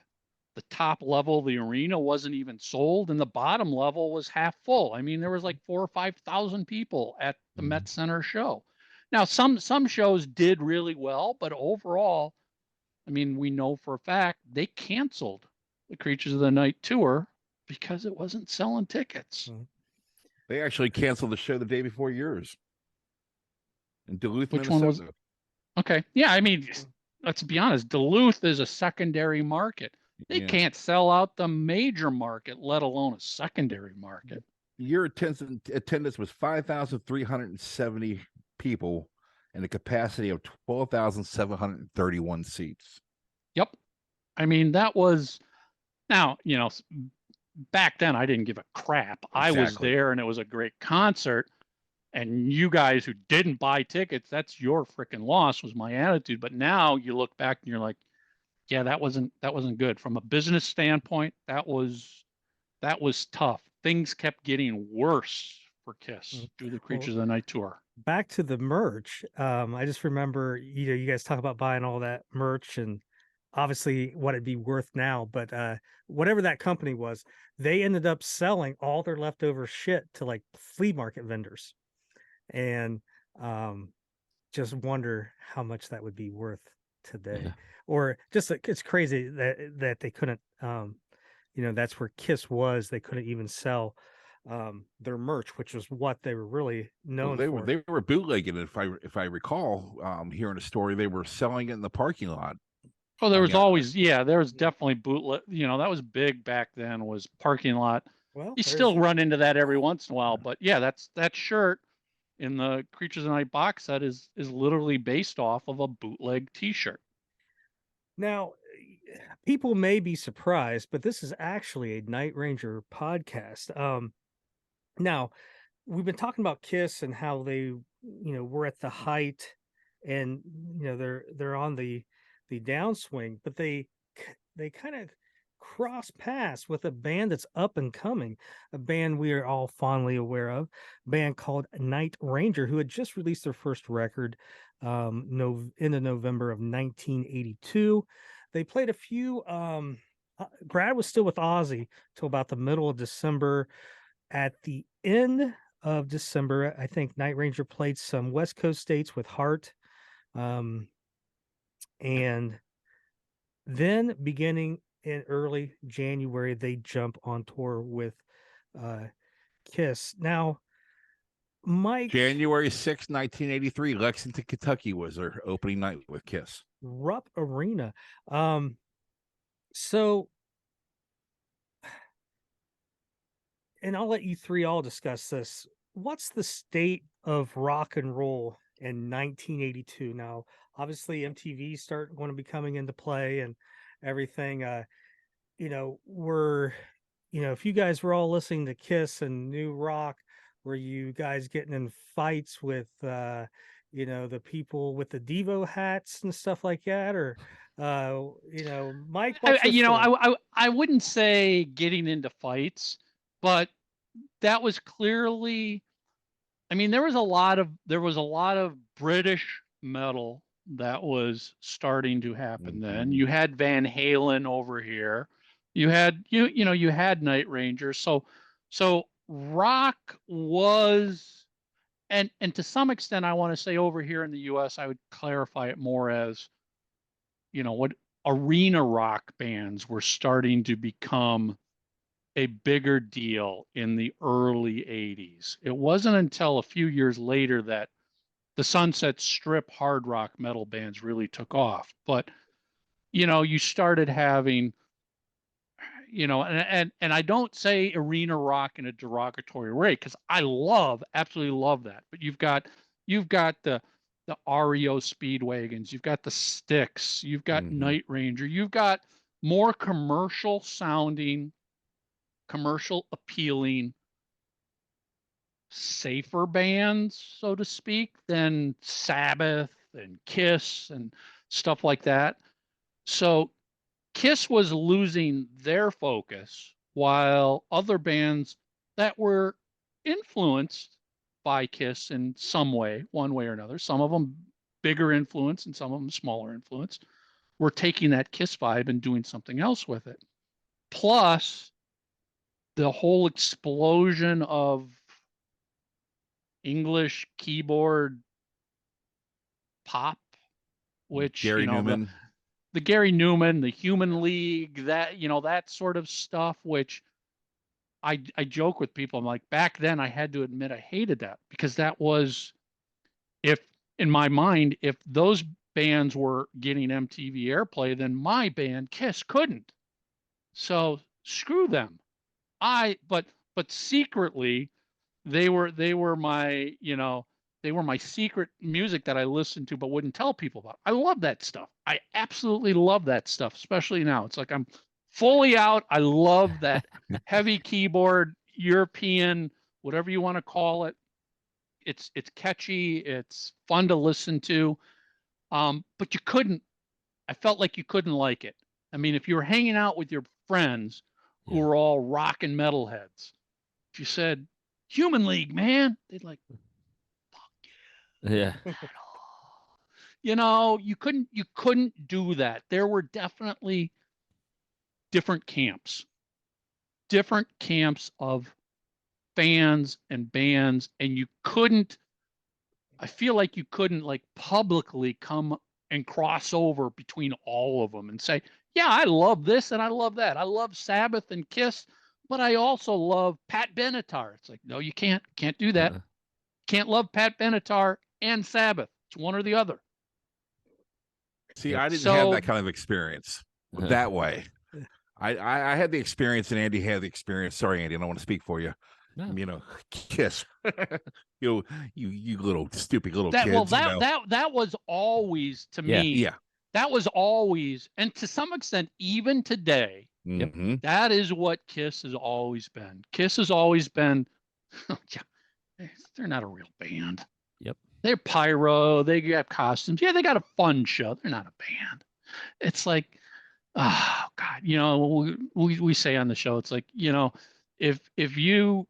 The top level of the arena wasn't even sold, and the bottom level was half full. I mean, there was like 4,000 or 5,000 people at the Met Center show. Now, some shows did really well, but overall, I mean, we know for a fact they canceled the Creatures of the Night tour because it wasn't selling tickets.
They actually canceled the show the day before yours in Duluth,
Which
Minnesota.
one was it? Okay. Yeah, I mean, let's be honest. Duluth is a secondary market. They can't sell out the major market, let alone a secondary market.
Your attendance was 5,370 people and a capacity of 12,731 seats.
Yep. I mean, that was, now, you know, back then I didn't give a crap. Exactly. I was there and it was a great concert. And you guys who didn't buy tickets, that's your freaking loss, was my attitude. But now you look back and you're like, yeah, that wasn't good. From a business standpoint, that was tough. Things kept getting worse for Kiss through the Creatures of the Night tour.
Back to the merch. I just remember, you know, you guys talk about buying all that merch and obviously what it'd be worth now, but whatever that company was, they ended up selling all their leftover shit to like flea market vendors. And just wonder how much that would be worth today. Yeah. Or just it's crazy that they couldn't you know, that's where Kiss was. They couldn't even sell their merch, which was what they were really known for.
They were bootlegging it, if I recall, hearing a story, they were selling it in the parking lot.
Oh, there was always, there was definitely bootleg. You know, that was big back then, was parking lot.
Well,
you still run into that every once in a while, but yeah, that shirt in the Creatures of the Night box set is literally based off of a bootleg T-shirt.
Now, people may be surprised, but this is actually a Night Ranger podcast. Now, we've been talking about Kiss and how they, were at the height, and they're on the downswing, but they kind of cross paths with a band that's up and coming, a band we are all fondly aware of, a band called Night Ranger, who had just released their first record in the November of 1982. They played a few. Brad was still with Ozzy till about the middle of December. At the end of December, I think Night Ranger played some West Coast states with Heart. And then beginning in early January, they jump on tour with Kiss. Now, Mike,
January 6, 1983, Lexington, Kentucky was their opening night with Kiss.
Rupp Arena. So, and I'll let you three all discuss this. What's the state of rock and roll in 1982? Now, obviously, MTV going to be coming into play and everything. If you guys were all listening to Kiss and new rock, were you guys getting in fights with, the people with the Devo hats and stuff like that? Or, Mike,
I wouldn't say getting into fights, but that was clearly, I mean, there was a lot of British metal that was starting to happen then. You had Van Halen over here. You had you had Night Ranger. So rock was, and to some extent, I want to say over here in the US, I would clarify it more as, what arena rock bands were starting to become a bigger deal in the early 80s. It wasn't until a few years later that the Sunset Strip hard rock metal bands really took off. But, you started having, and I don't say arena rock in a derogatory way, because I absolutely love that. But you've got the REO Speedwagons, you've got the Styx, you've got Night Ranger, you've got more commercial appealing, safer bands, so to speak, than Sabbath and Kiss and stuff like that. So Kiss was losing their focus, while other bands that were influenced by Kiss in some way, one way or another, some of them bigger influence and some of them smaller influence, were taking that Kiss vibe and doing something else with it. Plus, the whole explosion of English keyboard pop, which
Gary Newman,
the Gary Newman, the Human League, that that sort of stuff, which I joke with people. I'm like, back then I had to admit I hated that, because that was, if in my mind, if those bands were getting MTV airplay, then my band Kiss couldn't. So screw them. But secretly, they were my secret music that I listened to but wouldn't tell people about. I love that stuff. I absolutely love that stuff, especially now. It's like I'm fully out. I love that heavy keyboard, European, whatever you want to call it. It's catchy. It's fun to listen to. But I felt like you couldn't like it. I mean, if you were hanging out with your friends who were all rock and metal heads, if you said Human League, man, they'd like, fuck
yeah.
You couldn't do that. There were definitely different camps of fans and bands, and I feel like you couldn't like publicly come and cross over between all of them and say, yeah, I love this and I love that. I love Sabbath and Kiss, but I also love Pat Benatar. It's like, no, you can't do that. Can't love Pat Benatar and Sabbath. It's one or the other.
See, I didn't have that kind of experience that way. I had the experience, and Andy had the experience. Sorry, Andy, I don't want to speak for you.
No.
You know, Kiss. you little stupid little
That
kids.
well,
you know?
that was always to me.
Yeah.
That was always, and to some extent, even today,
Mm-hmm.
that is what Kiss has always been. Kiss has always been, yeah, they're not a real band.
Yep.
They're pyro. They got costumes. Yeah, they got a fun show. They're not a band. It's like, oh God, you know, we say on the show, it's like, you know, if you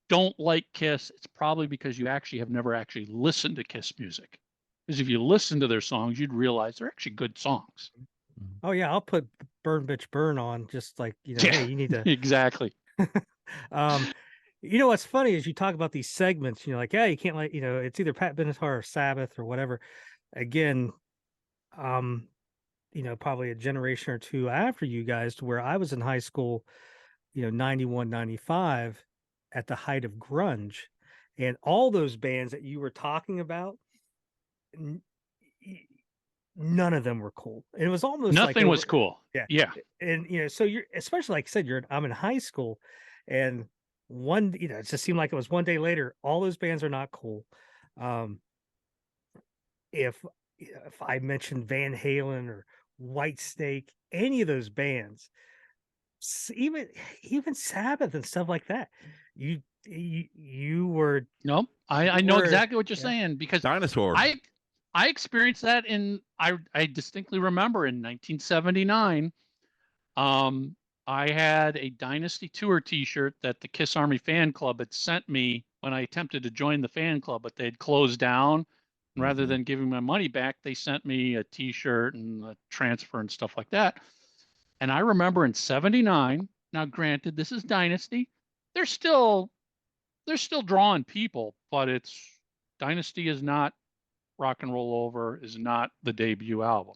don't like Kiss, it's probably because you actually have never actually listened to Kiss music. Because if you listen to their songs, you'd realize they're actually good songs.
Oh yeah, I'll put Burn Bitch Burn on, just like, you know,
Yeah,
hey, you need to
exactly.
You know what's funny is you talk about these segments, you know, like, yeah, you can't, like, you know, it's either Pat Benatar or Sabbath or whatever. Again, you know, probably a generation or two after you guys, to where I was in high school, you know, 91, 95, at the height of grunge. And all those bands that you were talking about, none of them were cool. It was almost like
Nothing was cool.
Yeah.
Yeah.
And, you know, so you're, especially like I said, I'm in high school, and you know, it just seemed like it was one day later, all those bands are not cool. If I mentioned Van Halen or White Snake, any of those bands, even Sabbath and stuff like that, you were
Nope. I know exactly what you're saying, because
Dinosaur.
I experienced that I distinctly remember in 1979. I had a Dynasty Tour t-shirt that the Kiss Army fan club had sent me when I attempted to join the fan club, but they'd closed down. And rather than giving my money back, they sent me a t-shirt and a transfer and stuff like that. And I remember in 79, now granted, this is Dynasty. They're still drawing people, but Dynasty is not Rock and Roll Over, is not the debut album.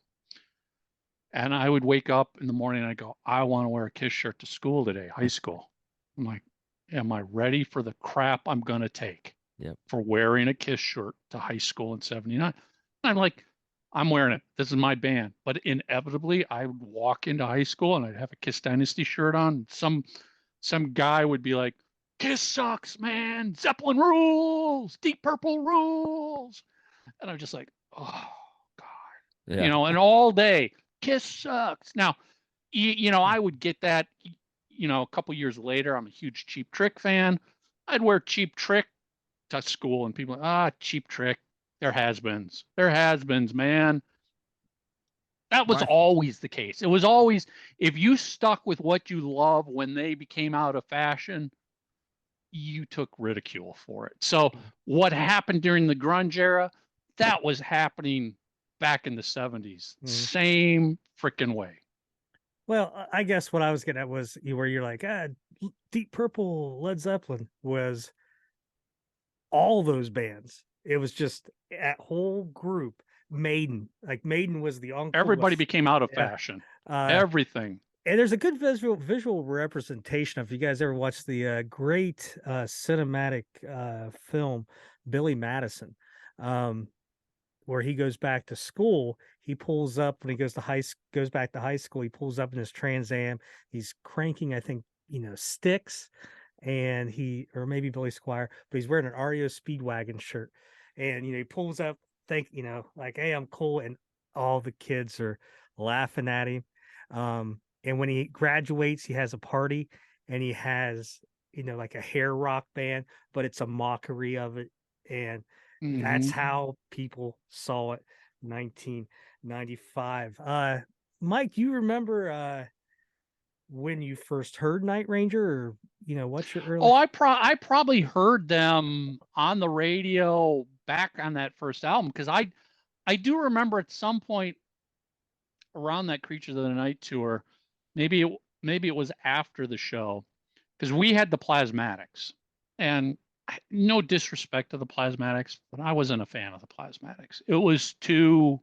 And I would wake up in the morning and I go, I want to wear a Kiss shirt to school today, high school. I'm like, am I ready for the crap I'm going to take for wearing a Kiss shirt to high school in 79? And I'm like, I'm wearing it. This is my band. But inevitably, I would walk into high school and I'd have a Kiss Dynasty shirt on. Some guy would be like, Kiss sucks, man. Zeppelin rules. Deep Purple rules. And I'm just like, oh, God. You know, and all day, Kiss sucks. Now, you know, I would get that, you know, a couple years later. I'm a huge Cheap Trick fan. I'd wear Cheap Trick to school, and people, Cheap Trick. They're has-beens. They're has-beens, man. That was always the case. It was always, if you stuck with what you love when they became out of fashion, you took ridicule for it. So what happened during the grunge era, that was happening back in the 70s. Same freaking way.
Well, I guess what I was getting at was where you're like, Deep Purple, Led Zeppelin was all those bands. It was just that whole group. Maiden, like Maiden was the uncle.
Everybody became out of fashion. Everything.
And there's a good visual representation. If you guys ever watched the great cinematic film Billy Madison, where he goes back to school, he pulls up when he goes back to high school. He pulls up in his Trans Am. He's cranking, I think, you know, Sticks, and or maybe Billy Squire, but he's wearing an REO Speedwagon shirt, and you know, he pulls up, you know, like, hey, I'm cool, and all the kids are laughing at him. And when he graduates, he has a party, and he has, you know, like a hair rock band, but it's a mockery of it. And that's how people saw it. 1995. Mike, you remember when you first heard Night Ranger, or, you know, what's your early?
Oh, I probably heard them on the radio back on that first album, because I do remember at some point around that Creatures of the Night tour, maybe it was after the show, because we had the Plasmatics, and no disrespect to the Plasmatics, but I wasn't a fan of the Plasmatics. It was too,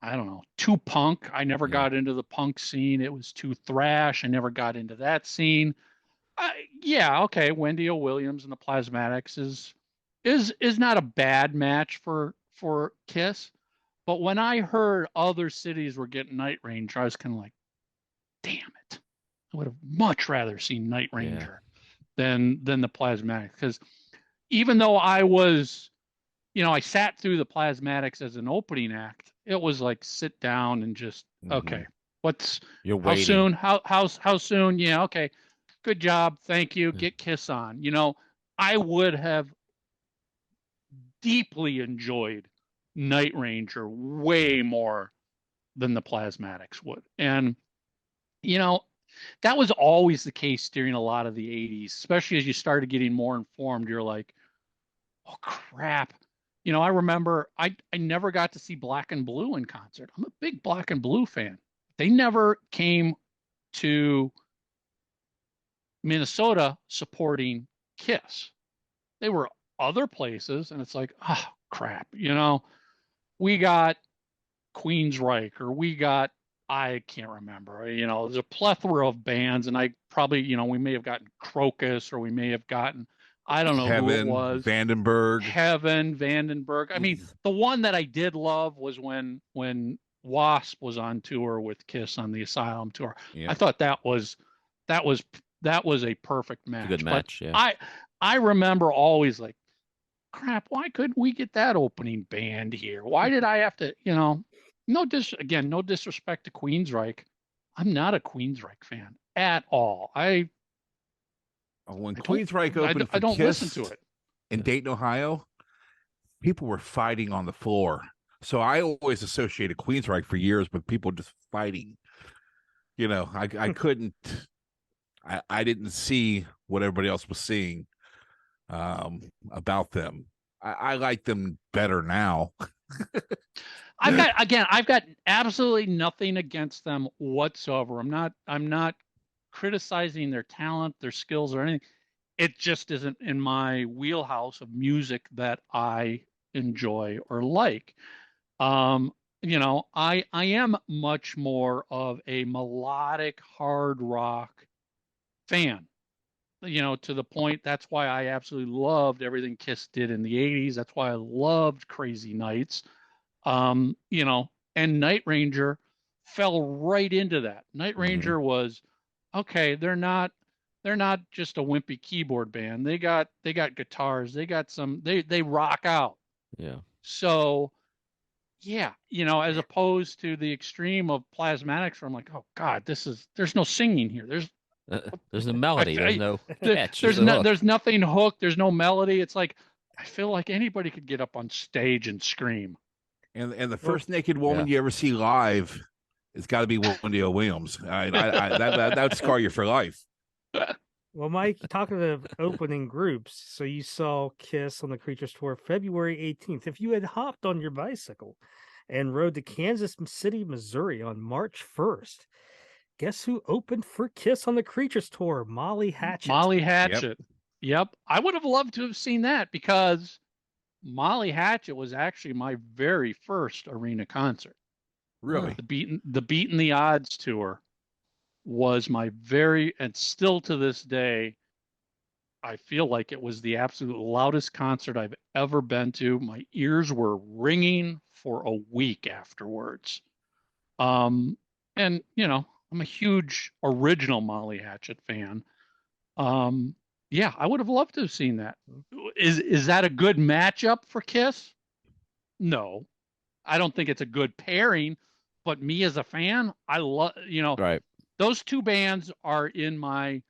I don't know, too punk. I never got into the punk scene. It was too thrash. I never got into that scene. Yeah, okay, Wendy O. Williams and the Plasmatics is not a bad match for Kiss. But when I heard other cities were getting Night Ranger, I was kind of like, damn it, I would have much rather seen Night Ranger than the Plasmatics, because even though I was, I sat through the Plasmatics as an opening act, it was like sit down and just okay,
You're
how
waiting.
soon, how soon, yeah, okay, good job, thank you, get Kiss on. I would have deeply enjoyed Night Ranger way more than the Plasmatics would. And, that was always the case during a lot of the 80s, especially as you started getting more informed. You're like, oh, crap. I remember I never got to see Black and Blue in concert. I'm a big Black and Blue fan. They never came to Minnesota supporting Kiss. They were other places, and it's like, oh, crap. We got Queensryche, or we got, I can't remember, there's a plethora of bands, and I probably, we may have gotten Crocus, or we may have gotten, I don't know who it was. Vandenberg. I mean, the one that I did love was when Wasp was on tour with Kiss on the Asylum tour. Yeah. I thought that was a perfect match.
A good match, yeah.
I remember always like, crap, why couldn't we get that opening band here? Why did I have to, no disrespect to Queensryche. I'm not a Queensryche fan at all.
When Queensryche opened for Kiss, listen to it. In Dayton, Ohio, people were fighting on the floor. So I always associated Queensryche for years with people just fighting. I couldn't, I didn't see what everybody else was seeing about them. I like them better now.
I've got absolutely nothing against them whatsoever. I'm not criticizing their talent, their skills, or anything. It just isn't in my wheelhouse of music that I enjoy or like. I am much more of a melodic hard rock fan. To the point, that's why I absolutely loved everything Kiss did in the 80s. That's why I loved Crazy Nights. And Night Ranger fell right into that. Night Ranger was, okay, they're not just a wimpy keyboard band. They got guitars, they got they rock out.
Yeah.
So yeah, as opposed to the extreme of Plasmatics, where I'm like, oh God, there's no singing here.
There's no melody. There's no pitch.
There's nothing hooked. There's no melody. It's like, I feel like anybody could get up on stage and scream.
And the first naked woman you ever see live, it's got to be Wendy O. Williams. That would scar you for life.
Well, Mike, talking of opening groups, so you saw Kiss on the Creatures Tour February 18th. If you had hopped on your bicycle and rode to Kansas City, Missouri on March 1st, guess who opened for Kiss on the Creatures Tour? Molly Hatchet.
Molly Hatchet. Yep. I would have loved to have seen that, because Molly Hatchet was actually my very first arena concert.
Really?
The Beating the Odds tour was my and still to this day, I feel like it was the absolute loudest concert I've ever been to. My ears were ringing for a week afterwards. And, I'm a huge original Molly Hatchet fan. Yeah, I would have loved to have seen that. Is that a good matchup for Kiss? No, I don't think it's a good pairing. But me as a fan, I love,
right.
Those two bands are in my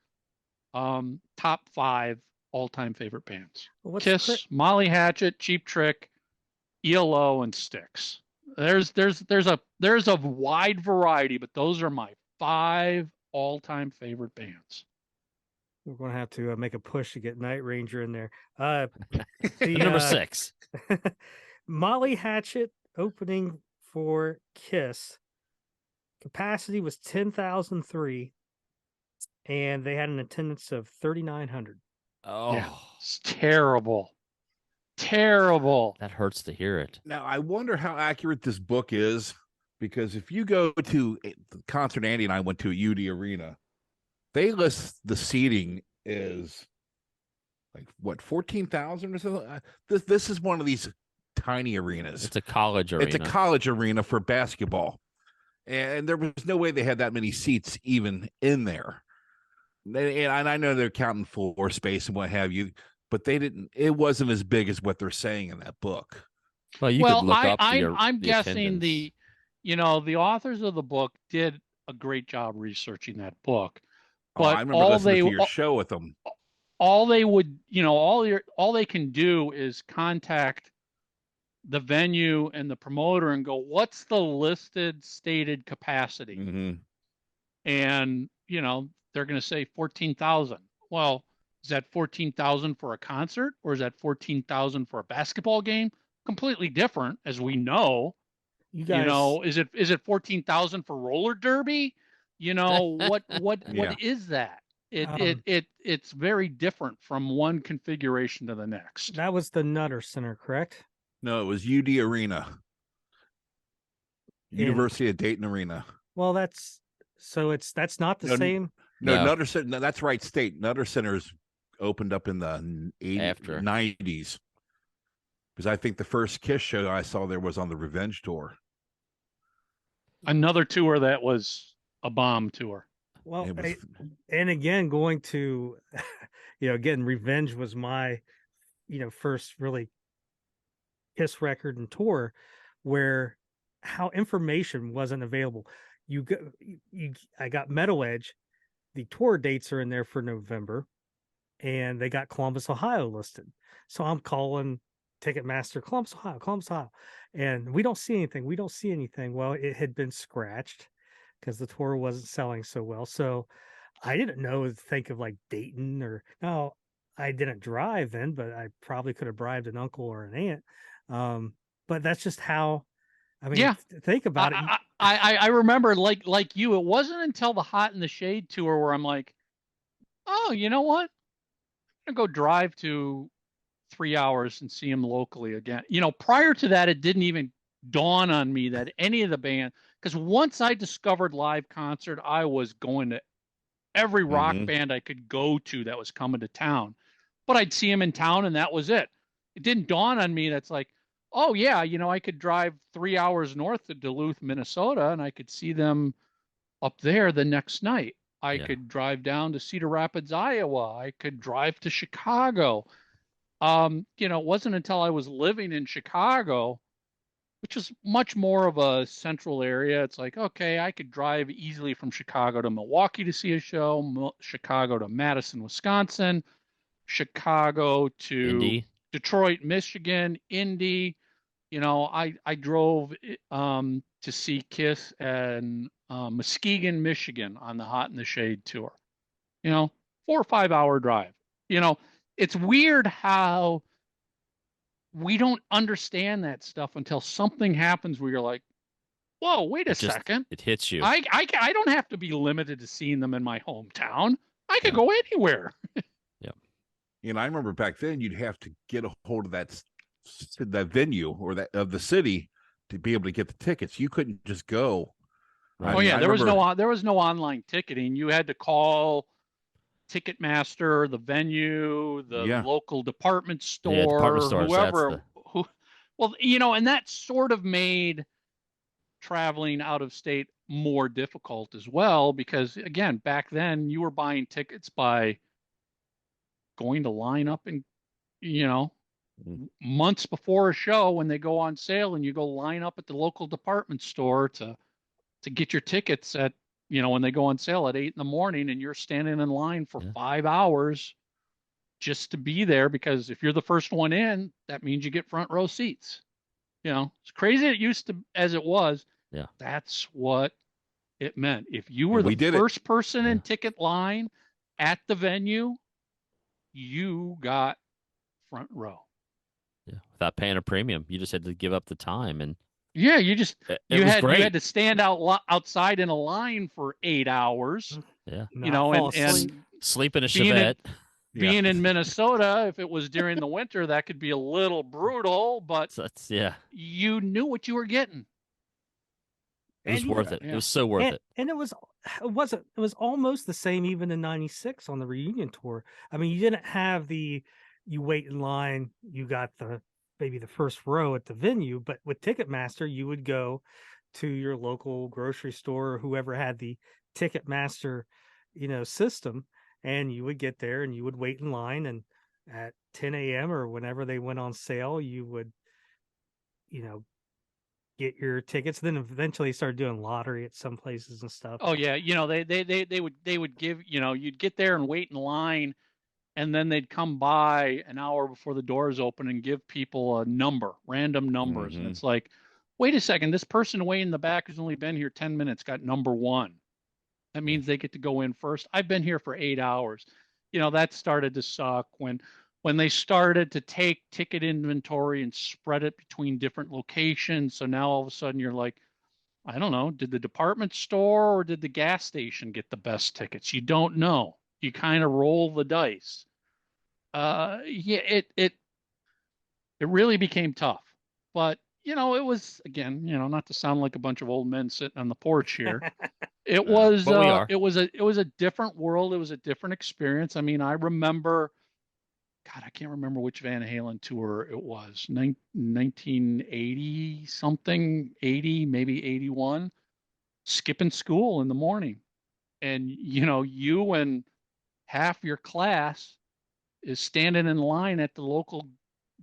top 5 all-time favorite bands. Kiss, Molly Hatchet, Cheap Trick, ELO, and Styx. There's a wide variety, but those are my 5 all-time favorite bands.
We're going to have to make a push to get Night Ranger in there.
Number 6.
Molly Hatchet opening for Kiss. Capacity was 10,003, and they had an attendance of 3,900.
Oh,
yeah, it's terrible. Terrible.
That hurts to hear it.
Now, I wonder how accurate this book is, because if you go to the concert Andy and I went to at UD Arena, they list the seating is like, what, 14,000 or something? This is one of these tiny arenas.
It's a college arena.
It's a college arena for basketball. and there was no way they had that many seats even in there. And I know they're counting floor space and what have you, but they didn't. It wasn't as big as what they're saying in that book.
Well, you could look up
I'm
the
guessing
attendance.
the authors of the book did a great job researching that book,
Oh, I
but
remember listening to your show with them.
All they would, all they can do is contact the venue and the promoter and go, what's the listed stated capacity?
Mm-hmm.
And, they're going to say 14,000. Well, is that 14,000 for a concert or is that 14,000 for a basketball game? Completely different, as we know.
You guys,
is it 14,000 for roller derby? What
Yeah.
is that? It's very different from one configuration to the next.
That was the Nutter Center, correct?
No, it was UD Arena, University of Dayton Arena.
Well, that's not the same.
No, Nutter Center. No, that's right. State Nutter Center's opened up in the 90s. Because I think the first Kiss show I saw there was on the Revenge tour.
Another tour that was a bomb tour.
Well, and again, going to, again, Revenge was my, first really Kiss record and tour, where how information wasn't available. I got Metal Edge. The tour dates are in there for November, and they got Columbus, Ohio listed. So I'm calling Ticketmaster, Columbus, Ohio, and we don't see anything. Well, it had been scratched because the tour wasn't selling so well. So I didn't think of like Dayton no, I didn't drive then, but I probably could have bribed an uncle or an aunt. But that's just how, think about it.
I remember like you, it wasn't until the Hot in the Shade tour where I'm like, oh, you know what? I'm going to go drive to 3 hours and see him locally again. Prior to that, it didn't even dawn on me that any of the band, because once I discovered live concert, I was going to every rock band I could go to that was coming to town. But I'd see him in town and that was it. It didn't dawn on me that's like, oh yeah, I could drive 3 hours north to Duluth, Minnesota, and I could see them up there the next night. I could drive down to Cedar Rapids, Iowa. I could drive to Chicago. It wasn't until I was living in Chicago, which is much more of a central area. It's like, okay, I could drive easily from Chicago to Milwaukee to see a show, Chicago to Madison, Wisconsin, Chicago to
Indy.
Detroit, Michigan, Indy. I drove to see Kiss in Muskegon, Michigan on the Hot in the Shade tour. 4 or 5 hour drive. It's weird how we don't understand that stuff until something happens where you're like, whoa, wait a second.
It hits you.
I don't have to be limited to seeing them in my hometown. I could go anywhere.
Yeah. I remember back then you'd have to get a hold of that venue or that of the city to be able to get the tickets. You couldn't just go.
Right? There was no online ticketing. You had to call Ticketmaster, the venue, the local department store, whoever. And that sort of made traveling out of state more difficult as well, because again, back then you were buying tickets by going to line up and months before a show when they go on sale, and you go line up at the local department store to get your tickets at when they go on sale at 8 a.m, and you're standing in line for 5 hours just to be there, because if you're the first one in, that means you get front row seats. It's crazy it used to as it was.
Yeah,
that's what it meant. If you were the first person in ticket line at the venue, you got front row.
Yeah, without paying a premium, you just had to give up the time, and
you had to stand outside in a line for 8 hours.
Yeah,
and
sleep in a Chevette.
Being in Minnesota, if it was during the winter, that could be a little brutal, but you knew what you were getting.
It was worth it. It was so worth it.
And it was almost the same even in '96 on the reunion tour. You didn't have you wait in line, you got maybe the first row at the venue, but with Ticketmaster, you would go to your local grocery store or whoever had the Ticketmaster, system, and you would get there and you would wait in line, and at 10 a.m. or whenever they went on sale, you would, get your tickets. Then eventually started doing lottery at some places and stuff.
Oh yeah, they would give, you'd get there and wait in line, and then they'd come by an hour before the doors open and give people a number, random numbers. And it's like, wait a second, this person way in the back who's only been here 10 minutes got number 1. That means they get to go in first. I've been here for 8 hours. That started to suck when they started to take ticket inventory and spread it between different locations. So now all of a sudden you're like, I don't know, did the department store or did the gas station get the best tickets? You don't know. You kind of roll the dice. Yeah, it really became tough. But it was, again, not to sound like a bunch of old men sitting on the porch here. It was
but we are.
it was a different world. It was a different experience. I mean, I remember, God, I can't remember which Van Halen tour it was. 1980 something, 80, maybe 81. Skipping school in the morning, and you and half your class is standing in line at the local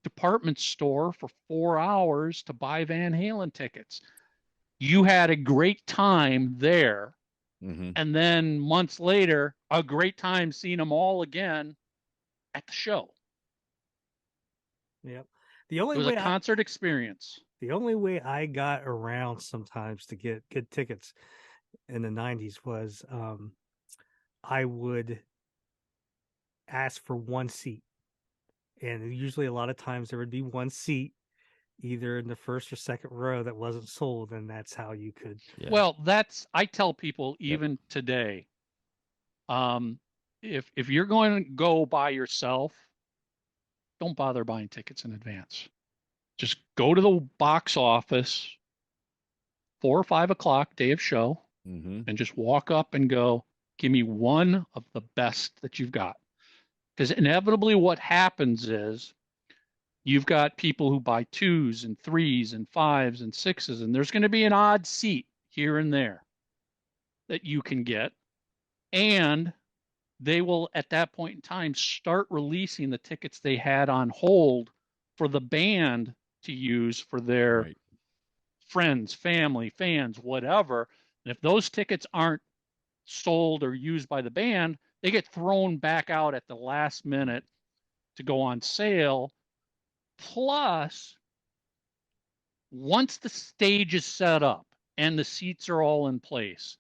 department store for 4 hours to buy Van Halen tickets. You had a great time there, and then months later, a great time seeing them all again at the show.
Yep.
It was a concert experience.
The only way I got around sometimes to get good tickets in the 90s was I would ask for one seat. And usually a lot of times there would be one seat either in the first or second row that wasn't sold, and that's how you could.
Yeah. Well, I tell people even today, if you're going to go by yourself, don't bother buying tickets in advance. Just go to the box office 4 or 5 o'clock day of show, and just walk up and go, give me one of the best that you've got. Because inevitably what happens is you've got people who buy 2s and 3s and 5s and 6s, and there's going to be an odd seat here and there that you can get. And they will, at that point in time, start releasing the tickets they had on hold for the band to use for their friends, family, fans, whatever. And if those tickets aren't sold or used by the band, they get thrown back out at the last minute to go on sale. Plus, once the stage is set up and the seats are all in place,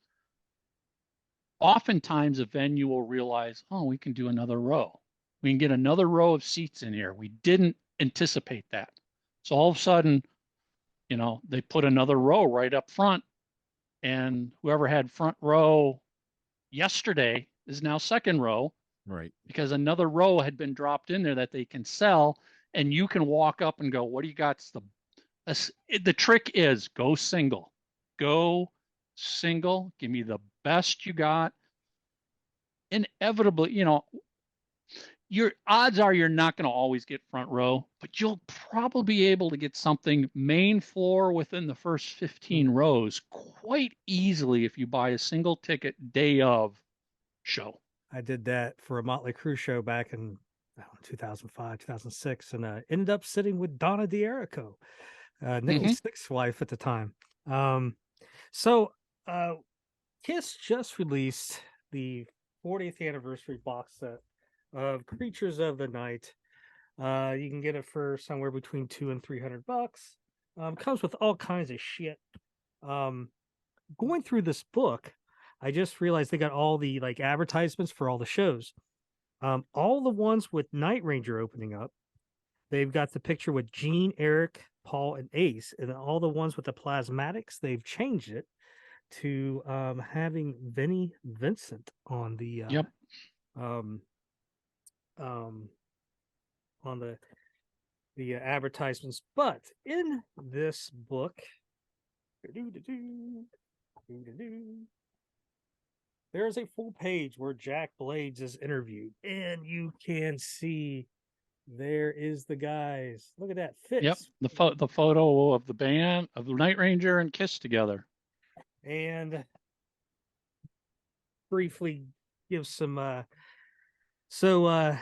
oftentimes a venue will realize, oh, we can do another row. We can get another row of seats in here. We didn't anticipate that. So all of a sudden, they put another row right up front, and whoever had front row yesterday is now second row.
Right.
Because another row had been dropped in there that they can sell, and you can walk up and go, what do you got? The trick is go single. Go single. Give me the best you got. Inevitably, your odds are you're not going to always get front row, but you'll probably be able to get something main floor within the first 15 rows quite easily if you buy a single ticket day of show.
I did that for a Motley Crue show back in 2005, 2006, and ended up sitting with Donna D'Erico, Nickel's sixth wife at the time. So Kiss just released the 40th anniversary box set of Creatures of the Night. You can get it for somewhere between $200 and $300. Comes with all kinds of shit. Going through this book, I just realized they got all the advertisements for all the shows. All the ones with Night Ranger opening up, they've got the picture with Gene, Eric, Paul, and Ace, and all the ones with the plasmatics, they've changed it to having Vinnie Vincent on the on the advertisements. But in this book, there's a full page where Jack Blades is interviewed, and you can see There is the guys. Look at that.
Yep.
Fits.
The photo of the band of the Night Ranger and Kiss together.
And briefly give some so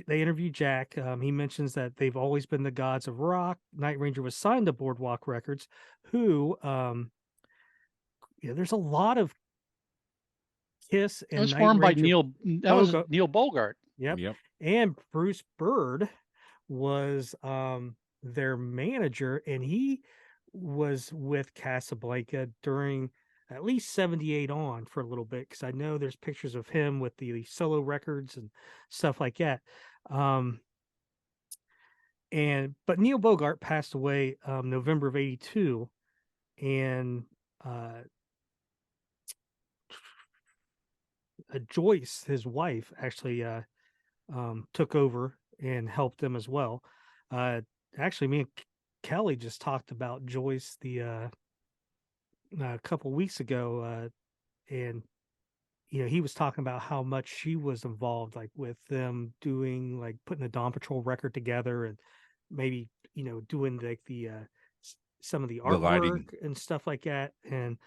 they interviewed Jack. He mentions that they've always been the gods of rock. Night Ranger was signed to Boardwalk Records, who there's a lot of Kiss and
It was
Night
formed by
Ranger.
Neil Bogart.
Yep. And Bruce Bird was their manager, and he was with Casablanca during at least 78 on for a little bit, because I know there's pictures of him with the solo records and stuff like that. But Neil Bogart passed away November of 82, and Joyce, his wife, actually took over and helped them as well. Actually, me and Kelly just talked about Joyce a couple weeks ago, and he was talking about how much she was involved, like with them doing, like putting the Dawn Patrol record together, and maybe doing like some of the artwork and stuff like that. And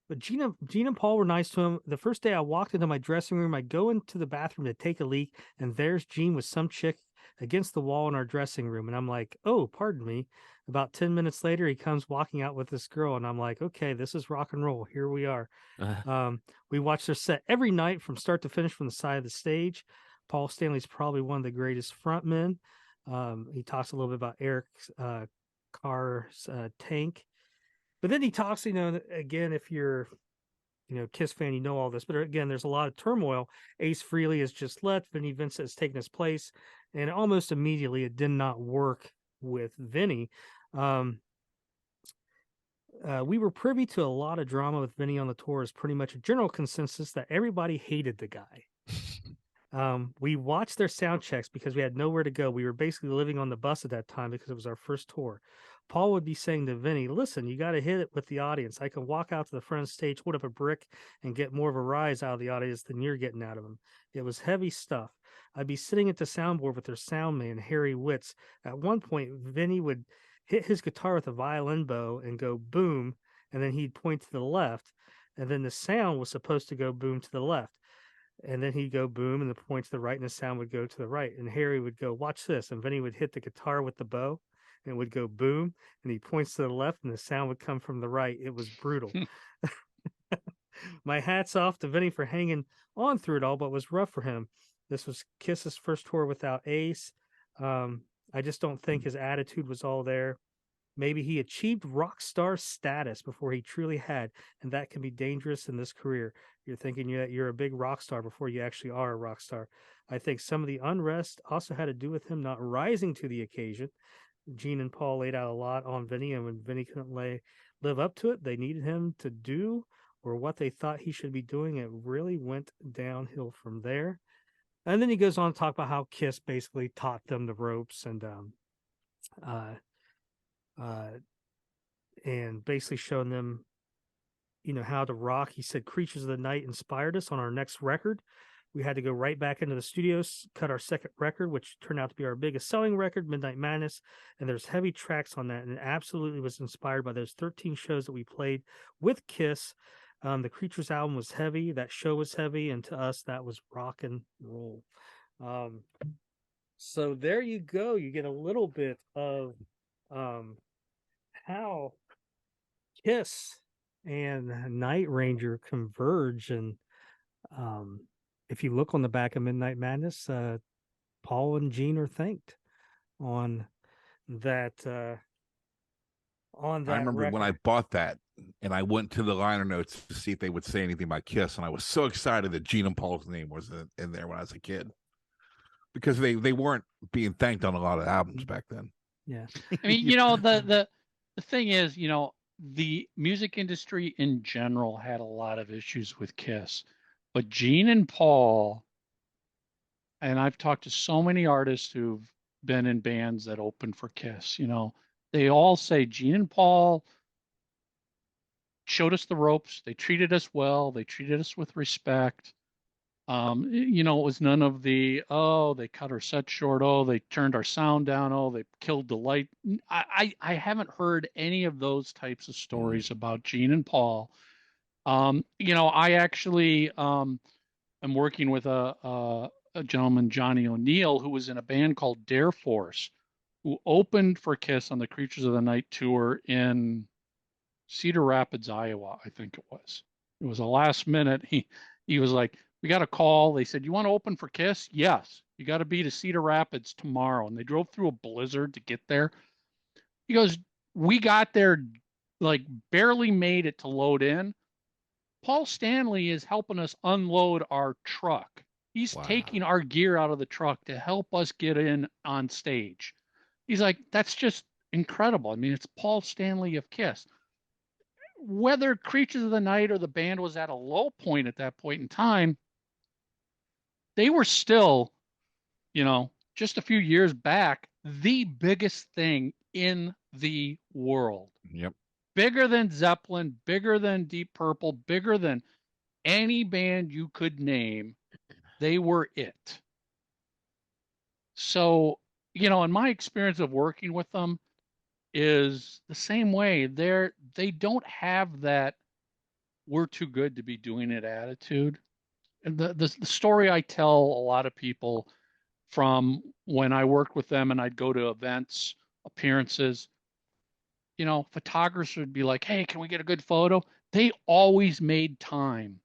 but Gene and Paul were nice to him. The first day I walked into my dressing room, I go into the bathroom to take a leak, and there's Gene with some chick against the wall in our dressing room. And I'm like, oh, pardon me. About 10 minutes later, he comes walking out with this girl, and I'm like, okay, this is rock and roll. Here we are. We watch their set every night from start to finish from the side of the stage. Paul Stanley's probably one of the greatest frontmen. He talks a little bit about Eric Carr's Tank. But then he talks, again, if you're, Kiss fan, you know all this. But again, there's a lot of turmoil. Ace Frehley has just left. Vinnie Vincent has taken his place. And almost immediately, it did not work with Vinnie. We were privy to a lot of drama with Vinnie on the tour. Is pretty much a general consensus that everybody hated the guy. We watched their sound checks because we had nowhere to go. We were basically living on the bus at that time because it was our first tour. Paul would be saying to Vinny, listen, you got to hit it with the audience. I can walk out to the front stage, hold up a brick, and get more of a rise out of the audience than you're getting out of them. It was heavy stuff. I'd be sitting at the soundboard with their sound man, Harry Witz. At one point, Vinny would hit his guitar with a violin bow and go boom, and then he'd point to the left, and then the sound was supposed to go boom to the left. And then he'd go boom, and the point to the right, and the sound would go to the right. And Harry would go, watch this. And Vinny would hit the guitar with the bow, and it would go boom. And he points to the left, and the sound would come from the right. It was brutal. My hat's off to Vinny for hanging on through it all, but it was rough for him. This was Kiss's first tour without Ace. I just don't think his attitude was all there. Maybe he achieved rock star status before he truly had, and that can be dangerous in this career. You're thinking that you're a big rock star before you actually are a rock star. I think some of the unrest also had to do with him not rising to the occasion. Gene and Paul laid out a lot on Vinny, and when Vinny couldn't live up to it, they needed him to do or what they thought he should be doing. It really went downhill from there. And then he goes on to talk about how Kiss basically taught them the ropes and basically showing them, how to rock. He said Creatures of the Night inspired us on our next record. We had to go right back into the studios, cut our second record, which turned out to be our biggest selling record, Midnight Madness. And there's heavy tracks on that. And it absolutely was inspired by those 13 shows that we played with Kiss. The Creatures album was heavy. That show was heavy. And to us, that was rock and roll. So there you go. You get a little bit of how Kiss and Night Ranger converge. And if you look on the back of Midnight Madness, Paul and Gene are thanked on that. I
remember
record.
when I bought that, and I went to the liner notes to see if they would say anything about Kiss, and I was so excited that Gene and Paul's name was in there when I was a kid, because they weren't being thanked on a lot of albums back then.
Yeah,
I mean, the thing is, the music industry in general had a lot of issues with Kiss, but Gene and Paul, and I've talked to so many artists who've been in bands that opened for Kiss, they all say Gene and Paul showed us the ropes. They treated us well. They treated us with respect. It was none of the, oh, they cut our set short. Oh, they turned our sound down. Oh, they killed the light. I haven't heard any of those types of stories about Gene and Paul. I actually am working with a gentleman, Johnny O'Neill, who was in a band called Dare Force, who opened for Kiss on the Creatures of the Night tour in Cedar Rapids, Iowa, I think it was. It was a last minute. He was like, we got a call. They said, you want to open for Kiss? Yes. You got to be to Cedar Rapids tomorrow. And they drove through a blizzard to get there. He goes, we got there, like barely made it to load in. Paul Stanley is helping us unload our truck. He's taking our gear out of the truck to help us get in on stage. He's like, that's just incredible. I mean, it's Paul Stanley of Kiss. Whether Creatures of the Night or the band was at a low point at that point in time, they were still, just a few years back, the biggest thing in the world.
Yep.
Bigger than Zeppelin, bigger than Deep Purple, bigger than any band you could name. They were it. So, in my experience of working with them is the same way. They don't have that we're too good to be doing it attitude. And the story I tell a lot of people from when I worked with them and I'd go to events, appearances, photographers would be like, hey, can we get a good photo? They always made time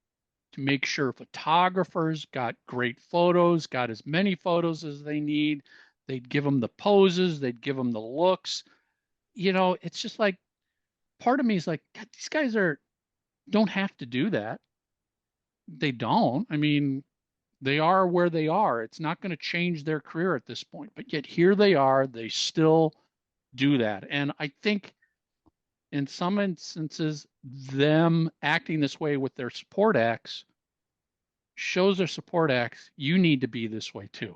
to make sure photographers got great photos, got as many photos as they need. They'd give them the poses, they'd give them the looks. It's just like, part of me is like, God, these guys don't have to do that. They don't. I mean, they are where they are. It's not going to change their career at this point, but yet here they are. They still do that. And I think in some instances, them acting this way with their support acts shows their support acts, you need to be this way too.